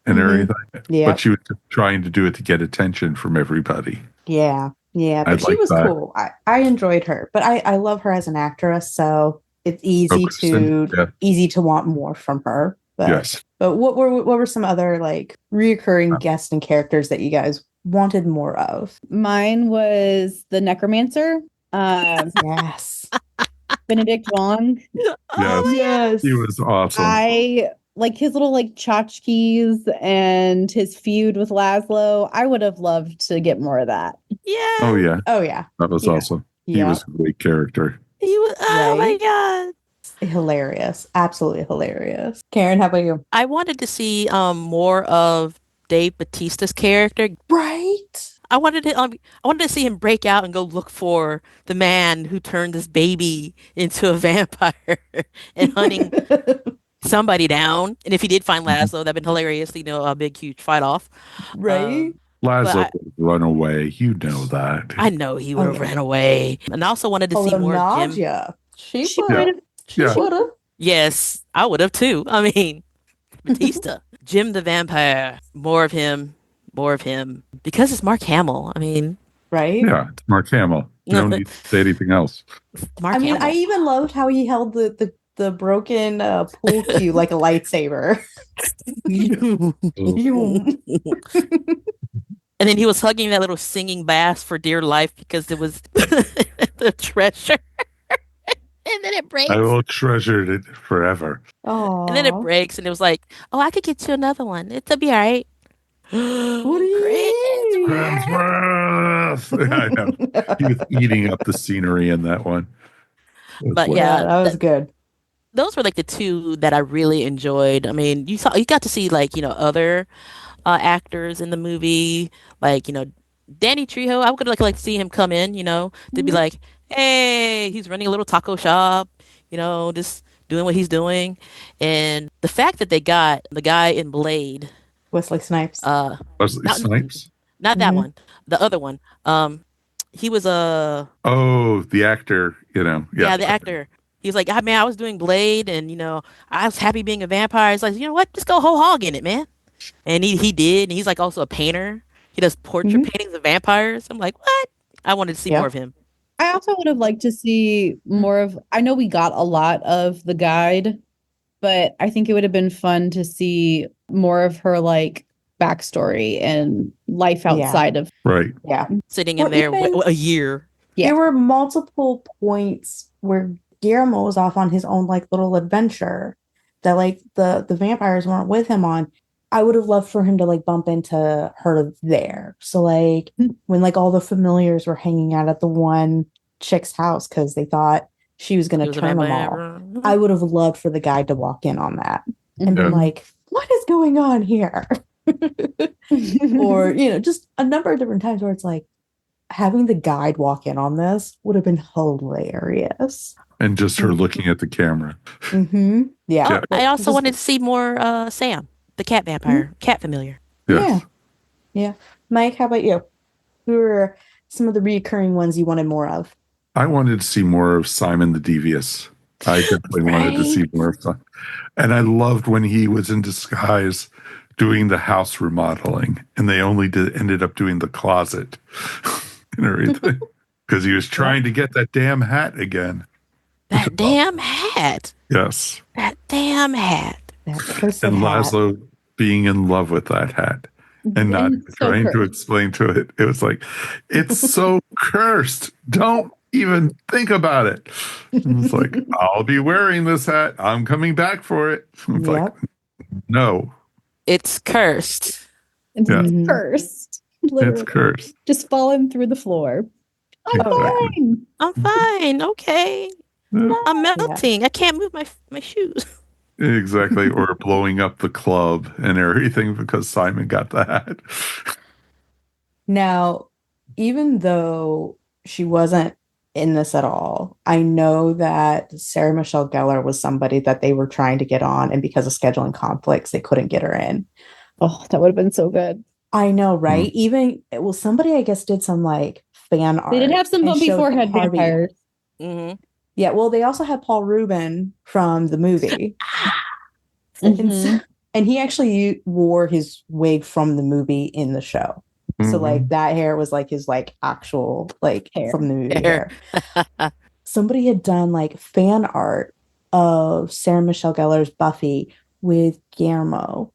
and everything. Yeah. But she was just trying to do it to get attention from everybody. Yeah. But she was cool. I enjoyed her. But I love her as an actress, so it's easy to want more from her. But, yes. But what were some other like reoccurring guests and characters that you guys wanted more of? Mine was the necromancer. Yes. Benedict Wong. Yes. He was awesome. I like his little like tchotchkes and his feud with Laszlo. I would have loved to get more of that. Yeah. Oh yeah. That was awesome. He was a great character. He was. Oh my god. Hilarious. Absolutely hilarious. Karen, how about you? I wanted to see more of Dave Bautista's character. Right. I wanted to see him break out and go look for the man who turned this baby into a vampire and hunting somebody down. And if he did find Laszlo, that'd been hilarious. A big, huge fight off. Right. Laszlo would run away. You know that. I know he would have ran away. And I also wanted to see more of Jim. She would have. Yes, I would have too. I mean, Bautista. Jim the vampire. More of him. Because it's Mark Hamill. I mean. Right? Yeah, it's Mark Hamill. You don't need to say anything else. Hamill. I even loved how he held the broken pool cue like a lightsaber. And then he was hugging that little singing bass for dear life because it was the treasure. And then it breaks. I will treasure it forever. Oh. And then it breaks, and it was like, "Oh, I could get you another one. It'll be all right." What do you mean? I know. He was eating up the scenery in that one. But yeah, that was good. Those were like the two that I really enjoyed. I mean, you got to see like other actors in the movie, like Danny Trejo. I would like to see him come in. To be like, hey, he's running a little taco shop. Just doing what he's doing, and the fact that they got the guy in Blade. Wesley Snipes. Snipes? Not that one. The other one. He was a. The actor. Yeah, the actor. He was like, man, I was doing Blade, and I was happy being a vampire. It's like, you know what? Just go whole hog in it, man. And he did. And he's like also a painter. He does portrait paintings of vampires. I'm like, what? I wanted to see more of him. I also would have liked to see more of. I know we got a lot of the guide, but I think it would have been fun to see more of her like backstory and life outside of sitting in there a year. There were multiple points where Guillermo was off on his own like little adventure that like the vampires weren't with him on. I would have loved for him to like bump into her there. So like when like all the familiars were hanging out at the one chick's house because they thought she was going to turn them all. I would have loved for the guy to walk in on that and be like, what is going on here? Or, just a number of different times where it's like having the guide walk in on this would have been hilarious. And just her looking at the camera. Yeah. I also wanted to see more Sam. The cat vampire, cat familiar. Yes. Yeah. Mike, how about you? Who are some of the reoccurring ones you wanted more of? I wanted to see more of Simon the Devious. I definitely wanted to see more of Simon. And I loved when he was in disguise doing the house remodeling, and they only ended up doing the closet and everything because he was trying to get that damn hat again. That damn hat. Yes. That damn hat. That cursed And hat. Laszlo being in love with that hat and not trying to explain to it. It was like, it's so cursed. Don't even think about it. And it's like, I'll be wearing this hat. I'm coming back for it. It's like, no. It's cursed. It's cursed. Literally. It's cursed. Just falling through the floor. I'm fine. I'm fine. Okay. I'm melting. Yeah. I can't move my shoes. Exactly. Or blowing up the club and everything because Simon got the hat. Now, even though she wasn't in this at all, I know that Sarah Michelle Gellar was somebody that they were trying to get on, and because of scheduling conflicts, they couldn't get her in. Oh, that would have been so good. I know, right? Somebody, I guess, did some like fan art. They did have some bumpy forehead vampires. Mm-hmm. Yeah, well, they also had Paul Rubin from the movie. And he actually wore his wig from the movie in the show. So like that hair was like his like actual like hair from the movie hair. Somebody had done like fan art of Sarah Michelle Gellar's Buffy with Guillermo.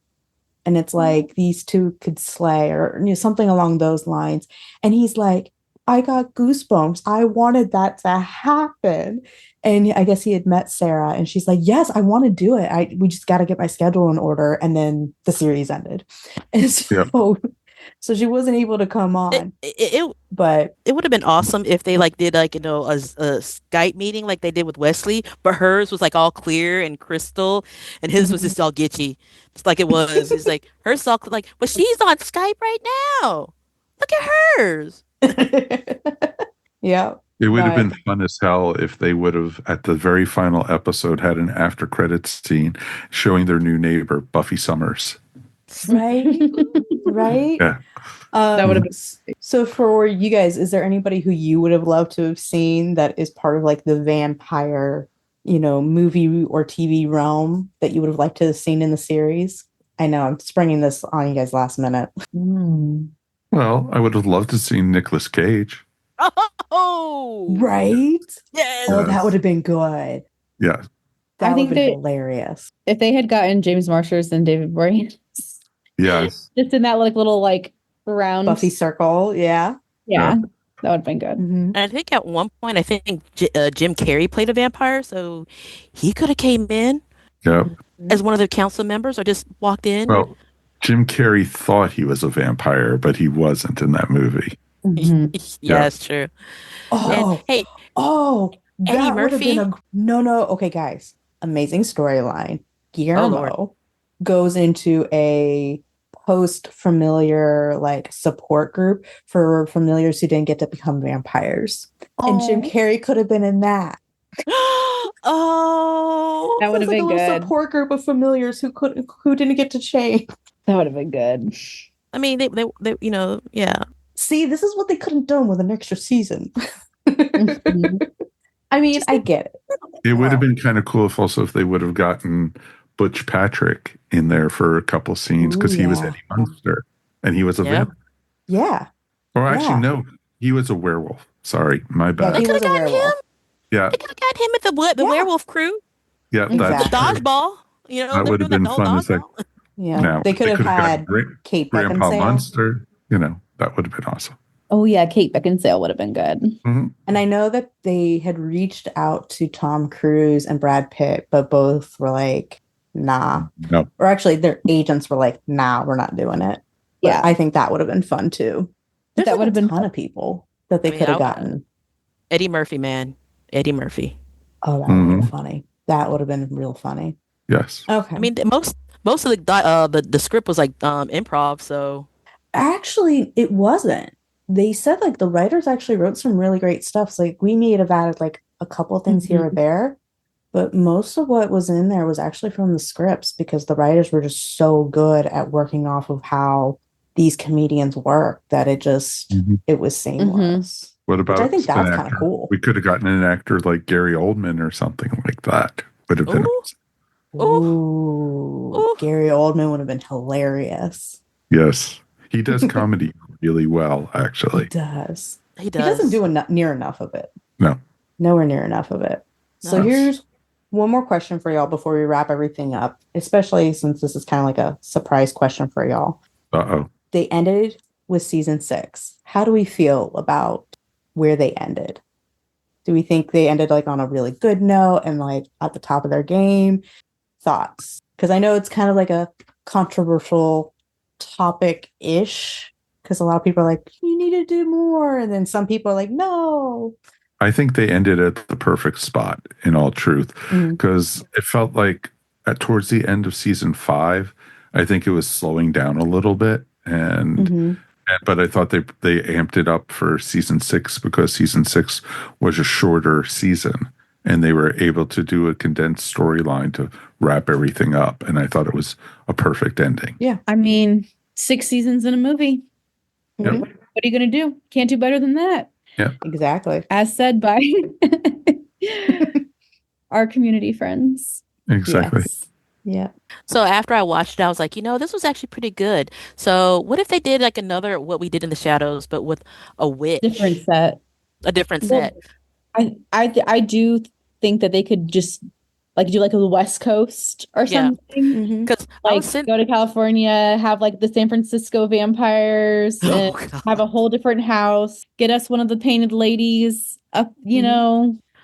And it's like these two could slay, or something along those lines. And he's like, I got goosebumps. I wanted that to happen. And I guess he had met Sarah, and she's like, yes, I want to do it. We just got to get my schedule in order. And then the series ended. And so she wasn't able to come on. But it would have been awesome if they like did like, a Skype meeting like they did with Wesley, but hers was like all clear and crystal, and his was just all gitchy. It's like it was. It's like hers all like, but she's on Skype right now. Look at hers. Yeah. It would have been fun as hell if they would have, at the very final episode, had an after credits scene showing their new neighbor, Buffy Summers. Right. Yeah. That would have been. So for you guys, is there anybody who you would have loved to have seen that is part of like the vampire, movie or TV realm that you would have liked to have seen in the series? I know I'm springing this on you guys last minute. Well, I would have loved to see Nicolas Cage. Oh, right. Yes. Oh, that would have been good. Yeah. That would have been hilarious. If they had gotten James Marsters and David Boreanaz. Yes. Just in that little like round Buffy circle. Yeah. That would have been good. Mm-hmm. And I think at one point, I think Jim Carrey played a vampire, so he could have came in as one of the council members or just walked in. Well, Jim Carrey thought he was a vampire, but he wasn't in that movie. Yeah, that's true. Oh, and, Eddie Murphy. No. Okay, guys. Amazing storyline. Guillermo goes into a post-familiar like support group for familiars who didn't get to become vampires. And Jim Carrey could have been in that. That would have been good. A support group of familiars who didn't get to change. That would have been good. I mean, they See, this is what they could have done with an extra season. I mean, I get it. It would have been kind of cool if they would have gotten Butch Patrick in there for a couple scenes because he was Eddie Munster and he was a vampire. Yeah. Or actually, no, he was a werewolf. Sorry, my bad. Yeah, he was a werewolf. Yeah. They could have got him at the werewolf crew. Yeah, that's dodgeball. That would have been fun. Yeah, now, they could have had Kate Grandpa Beckinsale. Munster. That would have been awesome. Oh yeah, Kate Beckinsale would have been good. Mm-hmm. And I know that they had reached out to Tom Cruise and Brad Pitt, but both were like, nah. No. Or actually, their agents were like, nah, we're not doing it. But Yeah. I think that would have been fun too. There's That would have been a ton of people that they could have gotten. Eddie Murphy, man. Eddie Murphy. Oh, that would have been funny. That would have been real funny. Yes. Okay. I mean, most of the script was like improv, so. Actually, it wasn't. They said like the writers actually wrote some really great stuff. So like we may have added like a couple things here or there, But most of what was in there was actually from the scripts because the writers were just so good at working off of how these comedians work that it was seamless. What about I think an that's kind of actor? cool. We could have gotten an actor like Gary Oldman or something like that. Would have been Ooh, Gary Oldman would have been hilarious. Yes. He does comedy really well, actually. He does. He does. He doesn't do near enough of it. No. Nowhere near enough of it. So here's one more question for y'all before we wrap everything up, especially since this is kind of like a surprise question for y'all. Uh-oh. They ended with season 6. How do we feel about where they ended? Do we think they ended like on a really good note and like at the top of their game? Thoughts? Because I know it's kind of like a controversial topic-ish because a lot of people are like, you need to do more. And then some people are like, no. I think they ended at the perfect spot, in all truth, because it felt like towards the end of season 5, I think it was slowing down a little bit. But I thought they amped it up for season 6 because season 6 was a shorter season and they were able to do a condensed storyline to wrap everything up. And I thought it was a perfect ending. Yeah. I mean, 6 seasons in a movie. Yep. What are you going to do? Can't do better than that. Yeah. Exactly. As said by our community friends. Exactly. Yes. Yeah. So after I watched it, I was like, this was actually pretty good. So what if they did like another What We Did in the Shadows, but with a witch? Different set. A different set. I do think that they could just like do like a West Coast or something. Because like go to California, have like the San Francisco vampires, and have a whole different house. Get us one of the painted ladies up,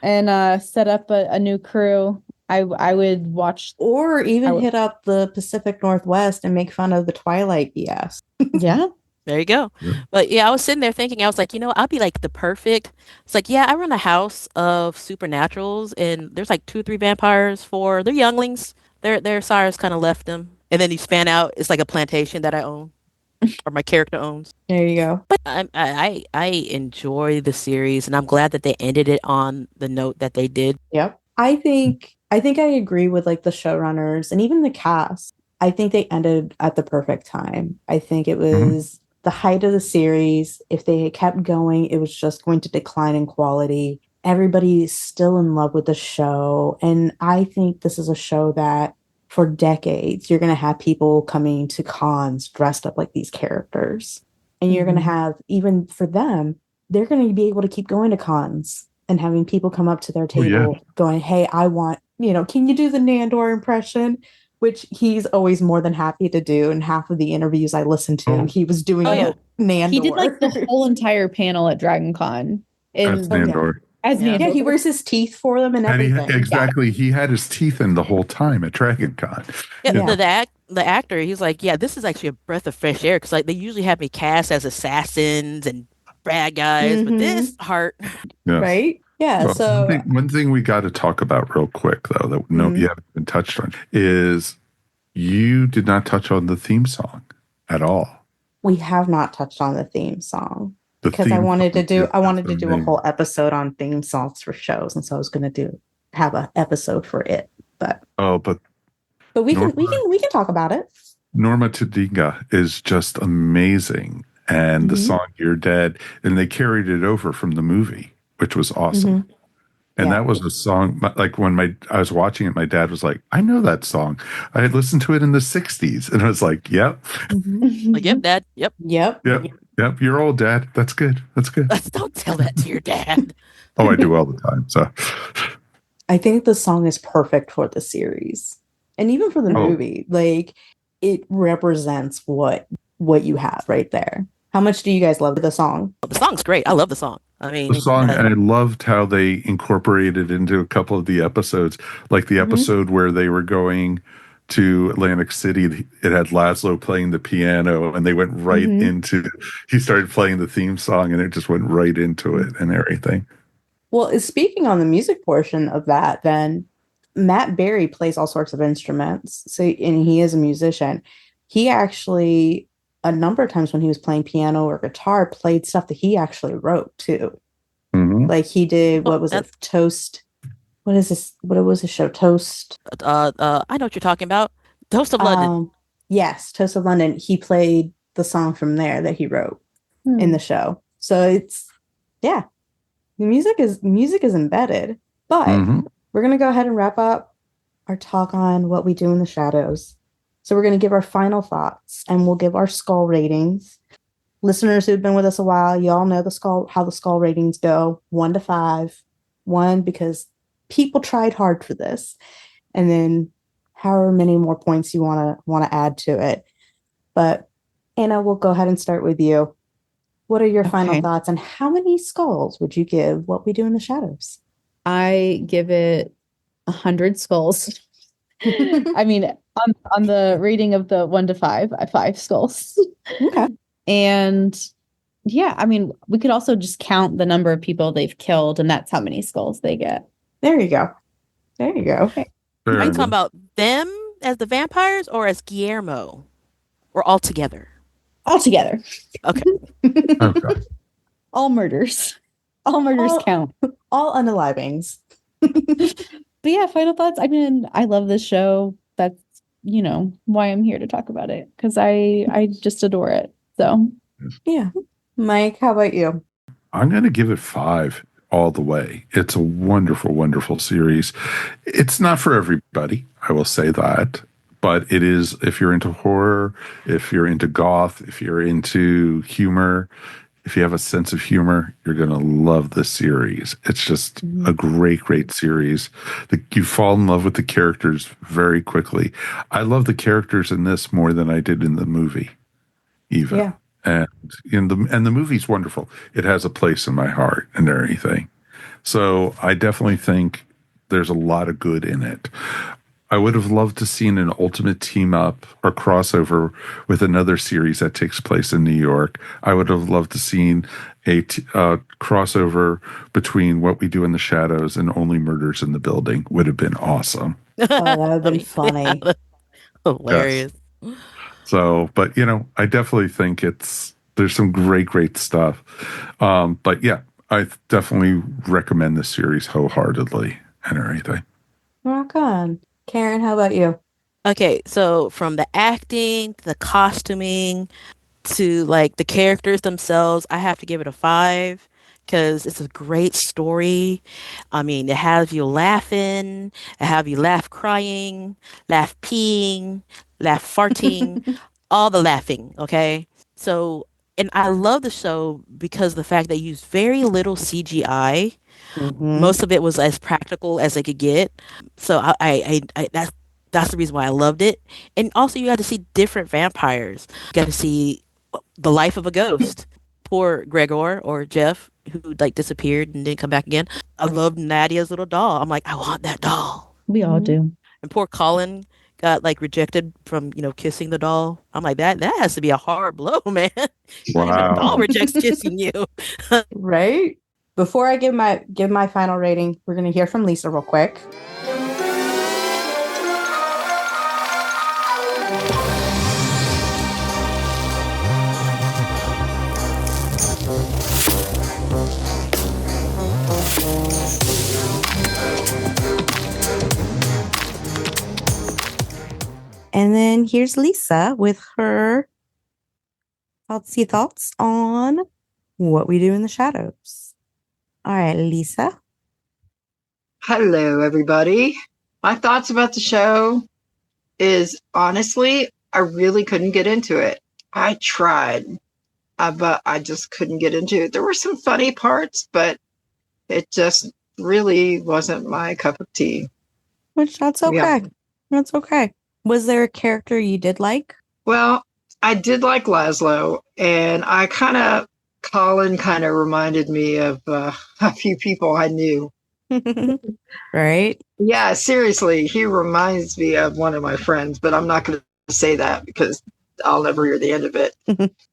and set up a new crew. I would watch, or even hit up the Pacific Northwest and make fun of the Twilight BS. Yeah. There you go. Yeah. But I was sitting there thinking, I was like, I'll be like the perfect. It's like, I run a house of supernaturals, and there's like 2 or 3 vampires. They're younglings. Their sires kind of left them, and then you span out. It's like a plantation that I own, or my character owns. There you go. But I enjoy the series, and I'm glad that they ended it on the note that they did. Yep. I think I agree with like the showrunners and even the cast. I think they ended at the perfect time. I think it was the height of the series. If they had kept going, it was just going to decline in quality. Everybody's still in love with the show. And I think this is a show that for decades, you're going to have people coming to cons dressed up like these characters. And you're going to have, even for them, they're going to be able to keep going to cons and having people come up to their table going, hey, I want, can you do the Nandor impression? Which he's always more than happy to do. And half of the interviews I listened to, he was doing Nandor. He did like the whole entire panel at Dragon Con. As Nandor. As Nandor. Yeah, he wears his teeth for them and everything. He had his teeth in the whole time at Dragon Con. The actor, he's like, this is actually a breath of fresh air. Because like they usually have me cast as assassins and bad guys. But this heart. Yes. Right? Yeah, well, so one thing we got to talk about real quick, though, that you haven't been touched on, is you did not touch on the theme song at all. We have not touched on the theme song because I wanted to do a whole episode on theme songs for shows, and so I was going to have an episode for it. But we can talk about it. Norma Tadinga is just amazing, and the song "You're Dead," and they carried it over from the movie, which was awesome. And that was a song, like when I was watching it, my dad was like, I know that song. I had listened to it in the 60s. And I was like, yep. Like, yep, Dad. Yep. You're old, Dad. That's good. Don't tell that to your dad. Oh, I do all the time. So I think the song is perfect for the series. And even for the movie. Like, it represents what you have right there. How much do you guys love the song? The song's great. I love the song. I mean, the song, and I loved how they incorporated into a couple of the episodes, like the episode where they were going to Atlantic City. It had Laszlo playing the piano, and they went right into. He started playing the theme song, and it just went right into it and everything. Well, speaking on the music portion of that, then Matt Berry plays all sorts of instruments. So, and he is a musician. He actually, a number of times when he was playing piano or guitar, played stuff that he actually wrote too. Like he did, what was it? Toast what is this? What was the show? Toast. I know what you're talking about. Toast of London. Yes, Toast of London. He played the song from there that he wrote in the show. So it's the music is embedded. But we're gonna go ahead and wrap up our talk on What We Do in the Shadows. So we're gonna give our final thoughts and we'll give our skull ratings. Listeners who've been with us a while, you all know how the skull ratings go. 1 to 5. 1 because people tried hard for this, and then however many more points you want to add to it. But Anna, we'll go ahead and start with you. What are your final thoughts, and how many skulls would you give What We Do in the Shadows? I give it 100 skulls. I mean, on the rating of the 1 to 5, 5 skulls. Okay. And yeah, I mean, we could also just count the number of people they've killed, and that's how many skulls they get. There you go. Okay. Are you talking about them as the vampires or as Guillermo? Or all together? All together. Okay. All murders. All murders count. All unalivings. But yeah, final thoughts. I mean, I love this show. That's, why I'm here to talk about it. Because I just adore it. So. Yeah. Mike, how about you? I'm going to give it 5 all the way. It's a wonderful, wonderful series. It's not for everybody, I will say that. But it is, if you're into horror, if you're into goth, if you're into humor, if you have a sense of humor, you're going to love this series. It's just a great, great series. You fall in love with the characters very quickly. I love the characters in this more than I did in the movie, even. Yeah. And the movie's wonderful. It has a place in my heart and everything. So I definitely think there's a lot of good in it. I would have loved to seen an ultimate team up or crossover with another series that takes place in New York. I would have loved to seen a crossover between What We Do in the Shadows and Only Murders in the Building. Would have been awesome. Oh, that would have been funny. Hilarious. Yes. So, but I definitely think there's some great, great stuff. But yeah, I definitely recommend this series wholeheartedly and everything. Rock on. Karen, how about you? Okay, so from the acting, the costuming, to like the characters themselves, I have to give it a 5 because it's a great story. I mean, it has you laughing, it have you laugh crying, laugh peeing, laugh farting, all the laughing, okay? So, and I love the show because of the fact they use very little CGI. Most of it was as practical as they could get. So I that's the reason why I loved it. And also you got to see different vampires. You got to see the life of a ghost. Poor Gregor or Jeff, who like disappeared and didn't come back again. I loved Nadia's little doll. I'm like, I want that doll. We all do. And poor Colin got like rejected from kissing the doll. I'm like, that has to be a hard blow, man. Wow. The doll rejects kissing you. Right? Before I give my final rating, we're going to hear from Lisa real quick. And then here's Lisa with her thoughts on What We Do in the Shadows. All right, Lisa. Hello, everybody. My thoughts about the show is, honestly, I really couldn't get into it. I tried, but I just couldn't get into it. There were some funny parts, but it just really wasn't my cup of tea. Which that's okay. Yeah. That's okay. Was there a character you did like? Well, I did like Laszlo, and Colin kind of reminded me of a few people I knew. Right? Yeah, seriously, he reminds me of one of my friends, but I'm not going to say that because I'll never hear the end of it.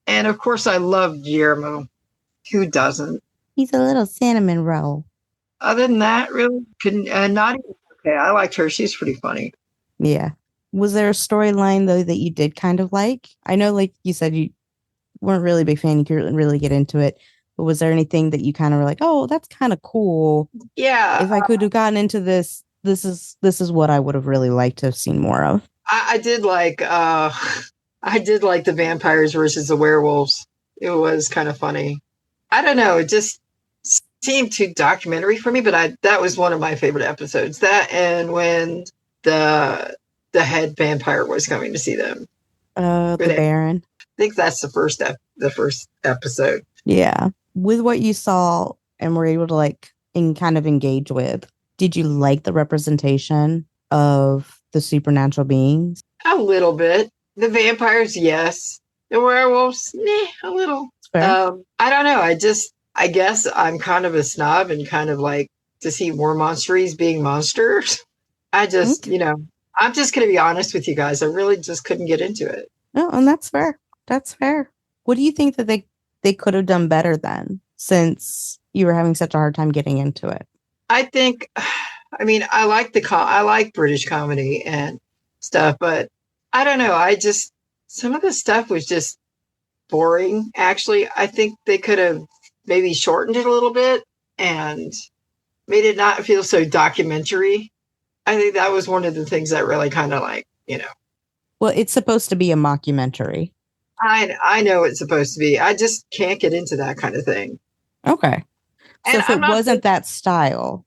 And of course, I love Guillermo. Who doesn't? He's a little cinnamon roll. Other than that, really, not even okay. I liked her. She's pretty funny. Yeah. Was there a storyline, though, that you did kind of like? I know, like you said, you weren't really a big fan. You couldn't really get into it. was there anything that you kind of were like, oh, that's kind of cool? Yeah. If I could have gotten into this is what I would have really liked to have seen more of. I did like I did like the vampires versus the werewolves. It was kind of funny. I don't know, it just seemed too documentary for me, but that was one of my favorite episodes. That and when the head vampire was coming to see them. The Baron. I think that's the first episode. Yeah. With what you saw and were able to like kind of engage with, did you like the representation of the supernatural beings? A little bit. The vampires, yes. The werewolves, a little. I don't know. I guess I'm kind of a snob and kind of like to see more monsteries being monsters. I just, I'm just going to be honest with you guys. I really just couldn't get into it. No, and that's fair. That's fair. What do you think that they could have done better then, since you were having such a hard time getting into it? I think, I mean, I like British comedy and stuff, but I don't know. Some of the stuff was just boring. Actually, I think they could have maybe shortened it a little bit and made it not feel so documentary. I think that was one of the things that really kind of like, Well, it's supposed to be a mockumentary. I know it's supposed to be. I just can't get into that kind of thing. Okay. So if it wasn't that style.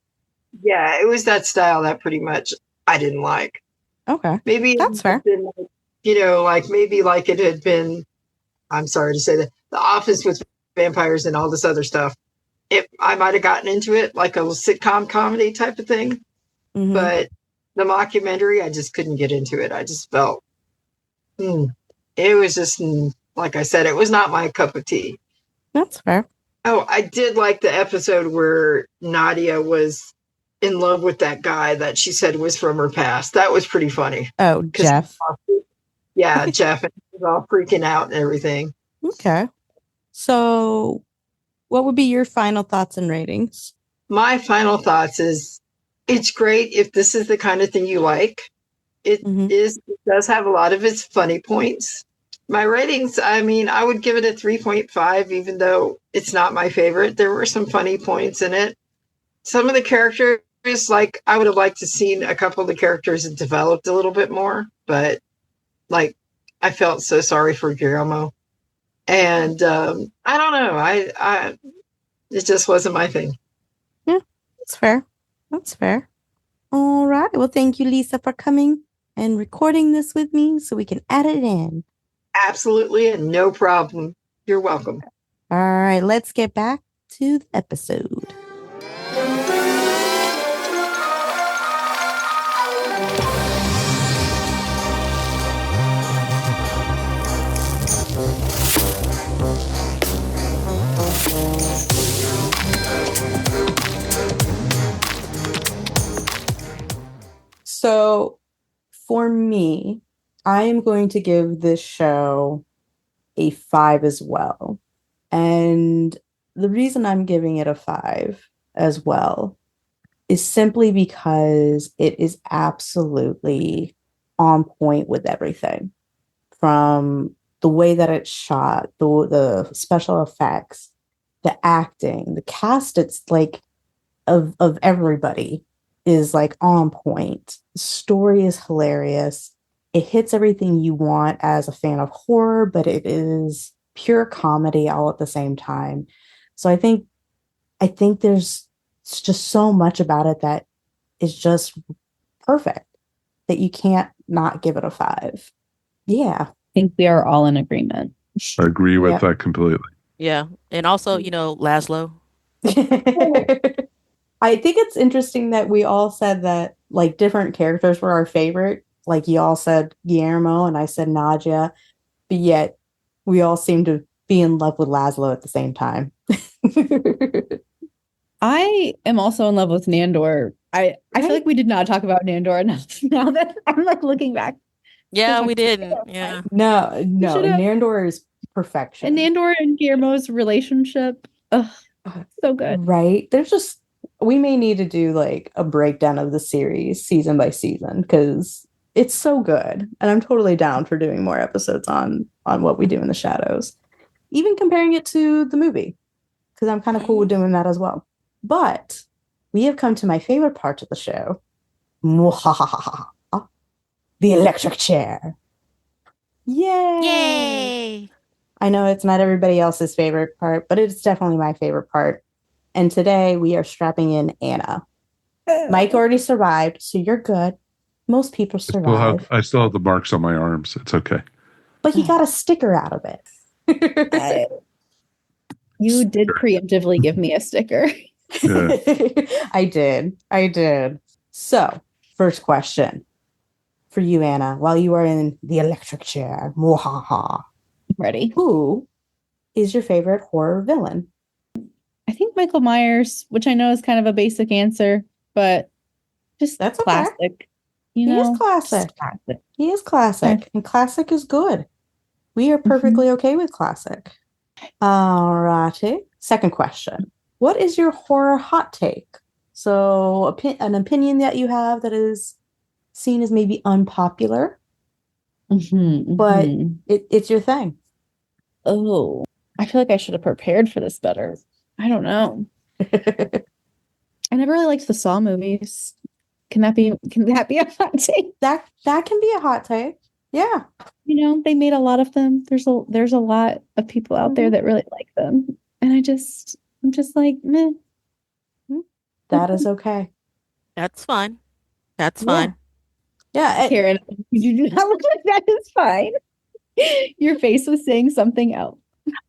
Yeah, it was that style that pretty much I didn't like. Okay. Maybe that's fair. Been, like maybe like it had been, I'm sorry to say that, The Office with vampires and all this other stuff. I might have gotten into it like a sitcom comedy type of thing. Mm-hmm. But the mockumentary, I just couldn't get into it. I just felt it was just, like I said, it was not my cup of tea. That's fair. Oh, I did like the episode where Nadia was in love with that guy that she said was from her past. That was pretty funny. Oh, Jeff. Yeah, Jeff. And he was all freaking out and everything. Okay. So what would be your final thoughts and ratings? My final thoughts is it's great if this is the kind of thing you like. It does have a lot of its funny points. My ratings, I mean, I would give it a 3.5, even though it's not my favorite. There were some funny points in it. Some of the characters, like, I would have liked to seen a couple of the characters developed a little bit more, but like, I felt so sorry for Guillermo. And I don't know. It just wasn't my thing. Yeah, that's fair. That's fair. All right. Well, thank you, Lisa, for coming and recording this with me so we can add it in. Absolutely, and no problem. You're welcome. All right, let's get back to the episode. So, for me, I am going to give this show a 5 as well. And the reason I'm giving it a 5 as well is simply because it is absolutely on point with everything. From the way that it's shot, the special effects, the acting, the cast, it's like of everybody is like on point. The story is hilarious. It hits everything you want as a fan of horror, but it is pure comedy all at the same time. So I think there's just so much about it that is just perfect that you can't not give it a 5. Yeah. I think we are all in agreement. I agree with that completely. Yeah. And also, Laszlo. I think it's interesting that we all said that like different characters were our favorite. Like you all said Guillermo and I said Nadia, but yet we all seem to be in love with Laszlo at the same time. I am also in love with Nandor. I feel like we did not talk about Nandor enough now that I'm like looking back. Yeah, we didn't. Yeah. No. Nandor is perfection. And Nandor and Guillermo's relationship. Ugh, so good. Right? We may need to do like a breakdown of the series season by season because it's so good. And I'm totally down for doing more episodes on what we do in the shadows. Even comparing it to the movie. because I'm kind of cool with doing that as well. But we have come to my favorite part of the show. The electric chair. Yay! Yay! I know it's not everybody else's favorite part, but it's definitely my favorite part. And today we are strapping in Anna. Mike already survived, so you're good. Most people survive. I still have the marks on my arms. It's okay. But he got a sticker out of it. You did preemptively give me a sticker. Yeah. I did. So, first question for you, Anna, while you are in the electric chair. Mwahaha. Ready? Who is your favorite horror villain? I think Michael Myers, which I know is kind of a basic answer, but just That's classic. Okay. You know, he is classic. Classic. He is classic, Okay. and classic is good. We are perfectly okay with classic. Alrighty. Second question. What is your horror hot take? So an opinion that you have that is seen as maybe unpopular, but it's your thing. Oh, I feel like I should have prepared for this better. I don't know. I never really liked the Saw movies. Can that be a hot take? That can be a hot take. Yeah. You know, they made a lot of them. There's a lot of people out there that really like them. And I'm just like, meh. That is okay. That's fine. That's fine. Yeah. Karen, you do not look like that is fine. Your face was saying something else.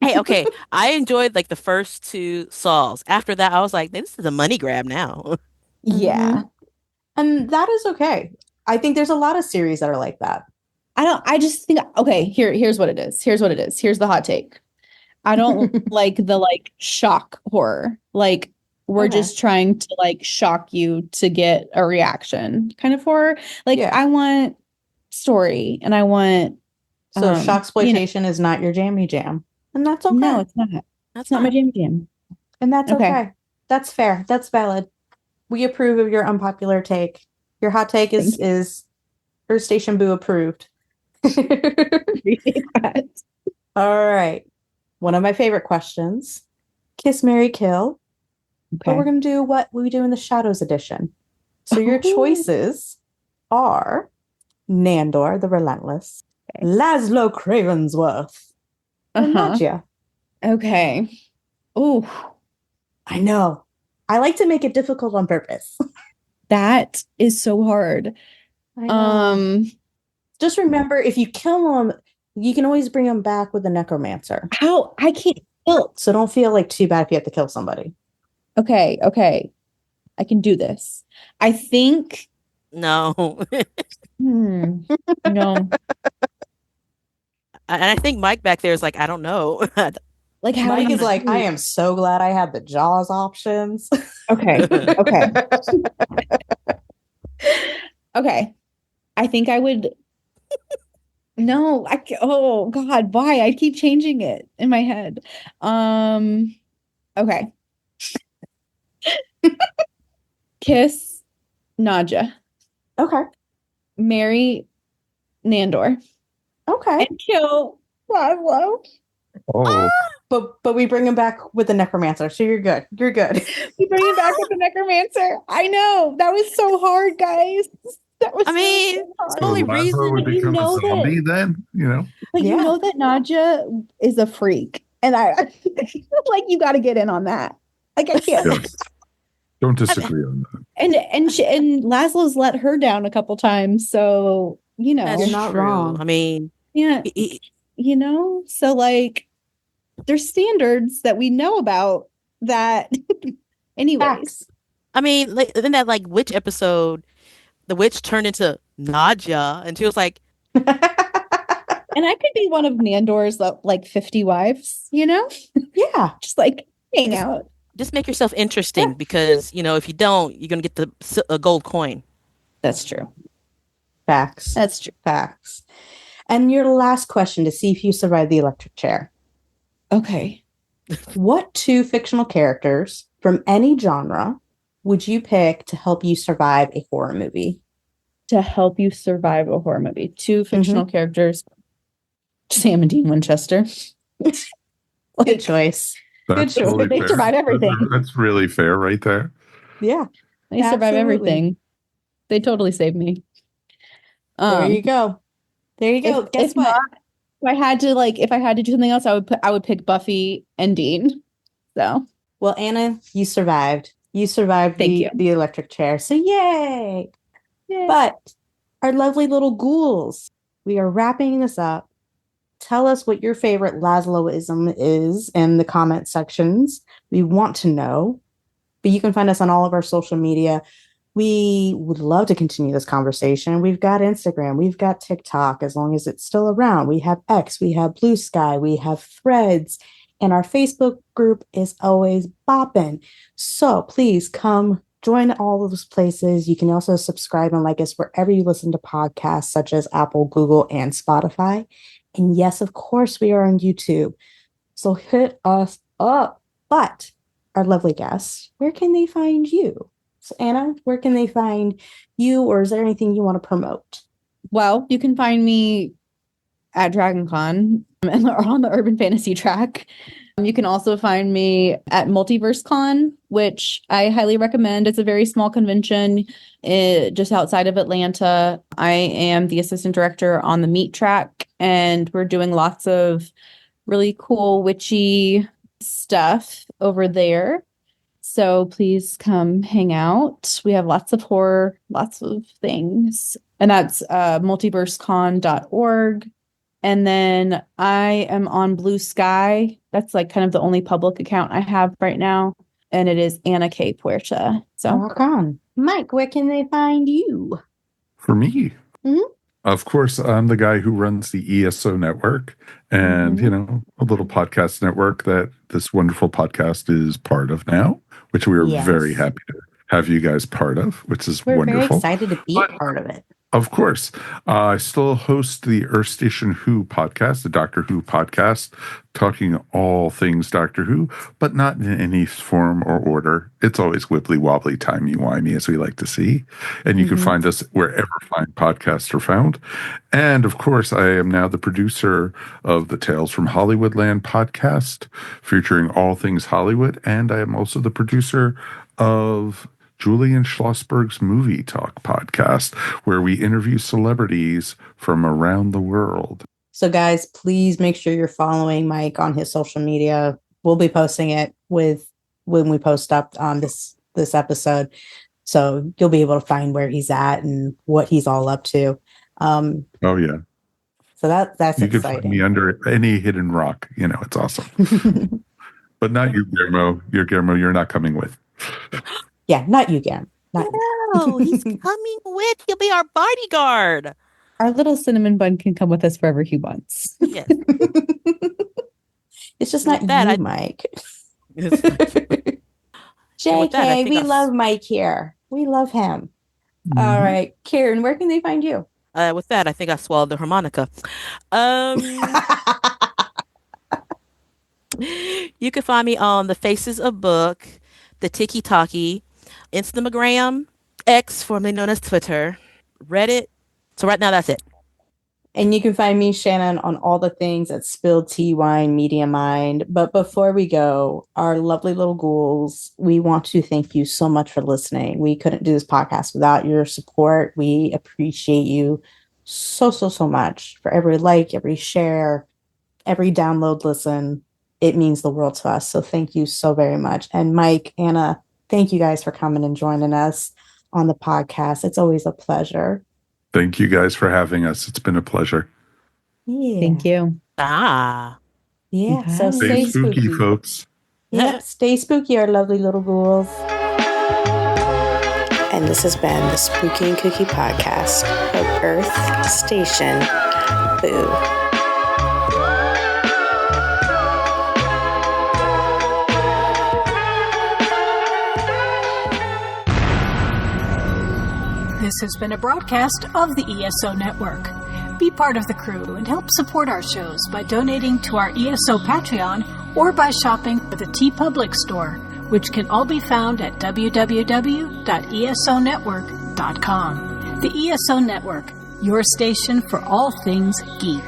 Hey, okay. I enjoyed like the first two Saws. After that, I was like, this is a money grab now. Yeah. And that is okay. I think there's a lot of series that are like that. I just think, okay, here's what it is. Here's the hot take. I don't like the shock horror. Like we're just trying to shock you to get a reaction kind of horror. I want story and I want shocksploitation is not your jammy jam. And that's okay. No, it's not. That's not my jammy jam. And that's okay. That's fair. That's valid. We approve of your unpopular take. Your hot take is Earth Station Boo approved. All right. One of my favorite questions. Kiss, Marry, Kill. Okay. But we're going to do what we do in the Shadows edition. So your choices are Nandor, the Relentless, Laszlo Cravensworth, and Nadja. Okay. Ooh. I know. I like to make it difficult on purpose. That is so hard. I know. Just remember, if you kill them, you can always bring them back with a necromancer. How? I can't kill. So don't feel like too bad if you have to kill somebody. Okay. I can do this. I think. No. No. And I think Mike back there is like, I don't know. Like how Mike is like, I am so glad I had the Jaws options. Okay. Okay. I think I would. No, oh God, why? I keep changing it in my head. Okay. Kiss Nadja. Okay. Marry Nandor. Okay. And kill Laszlo. Oh. But we bring him back with the necromancer, so you're good. You're good. We bring him back with the necromancer. I know. That was so hard, guys. That was the only reason would become a zombie then, you know. But you know that Nadja is a freak. And I like you gotta get in on that. Like I can't. Yes. Don't disagree on that. And Laszlo's let her down a couple times, so you know you're not wrong. I mean, yeah, you know, so like there's standards that we know about that. Anyways, Facts. I mean, like in that witch episode, the witch turned into Nadja, and she was like, and I could be one of Nandor's 50 wives, you know? Yeah, just hang out. Just make yourself interesting because, if you don't, you're going to get a gold coin. That's true. Facts. That's true. Facts. And your last question to see if you survive the electric chair. Okay. What two fictional characters from any genre would you pick to help you survive a horror movie? To help you survive a horror movie. Two fictional characters. Sam and Dean Winchester. Good choice. That's Good choice. totally They fair. survive everything. That's really fair right there. Yeah. They survive Absolutely. everything. They totally saved me. There you go. There you go. Guess if what? not, if I had to do something else, I would pick Buffy and Dean. So Well, Anna, you survived. You survived the electric chair. So yay! But our lovely little ghouls, we are wrapping this up. Tell us what your favorite Laszloism is in the comment sections. We want to know. But you can find us on all of our social media. We would love to continue this conversation. We've got Instagram. We've got TikTok, as long as it's still around. We have X. We have Blue Sky. We have Threads. And our Facebook group is always bopping. So please come join all of those places. You can also subscribe and like us wherever you listen to podcasts, such as Apple, Google, and Spotify. And yes, of course, we are on YouTube. So hit us up. But our lovely guests, where can they find you? So Anna, where can they find you, or is there anything you want to promote? Well, you can find me at DragonCon and on the Urban Fantasy track. You can also find me at MultiverseCon, which I highly recommend. It's a very small convention just outside of Atlanta. I am the assistant director on the Meet track, and we're doing lots of really cool witchy stuff over there. So please come hang out. We have lots of horror, lots of things. And that's multiversecon.org. And then I am on Blue Sky. That's like kind of the only public account I have right now. And it is Anna K. Puerta. So rock on. Mike, where can they find you? For me, of course, I'm the guy who runs the ESO Network and, a little podcast network that this wonderful podcast is part of now, which we are very happy to have you guys part of, which is We're wonderful. Very excited to be a part of it. Of course. I still host the Earth Station Who podcast, the Doctor Who podcast, talking all things Doctor Who, but not in any form or order. It's always wibbly wobbly, timey-wimey, as we like to see. And you can find us wherever fine podcasts are found. And of course, I am now the producer of the Tales from Hollywoodland podcast, featuring all things Hollywood. And I am also the producer of Julian Schlossberg's Movie Talk podcast, where we interview celebrities from around the world. So guys, please make sure you're following Mike on his social media. We'll be posting it when we post up on this episode. So you'll be able to find where he's at and what he's all up to. Oh yeah. So that's you exciting. You can find me under any hidden rock. It's awesome. But not you, Guillermo. You're not coming with. Yeah, not you, Gam. No, he's coming with. He'll be our bodyguard. Our little cinnamon bun can come with us wherever he wants. Yes. It's just not you, Mike. JK, we love Mike here. We love him. All right. Karen, where can they find you? With that, I think I swallowed the harmonica. You can find me on the Faces of Book, the Tiki Talkie, Instagram, X, formerly known as Twitter, Reddit. So right now, that's it. And you can find me, Shannon, on all the things at Spilled Tea Wine Media Mind. But before we go, our lovely little ghouls, we want to thank you so much for listening. We couldn't do this podcast without your support. We appreciate you so much for every like, every share, every download, listen. It means the world to us. So thank you so very much. And Mike, Anna, thank you guys for coming and joining us on the podcast. It's always a pleasure. Thank you guys for having us. It's been a pleasure. Yeah. Thank you. Yeah. So stay spooky, folks. Yep. Stay spooky, our lovely little ghouls. And this has been the Spooky and Kooky podcast of Earth Station Boo. This has been a broadcast of the ESO Network. Be part of the crew and help support our shows by donating to our ESO Patreon or by shopping at the TeePublic store, which can all be found at www.esonetwork.com. The ESO Network, your station for all things geek.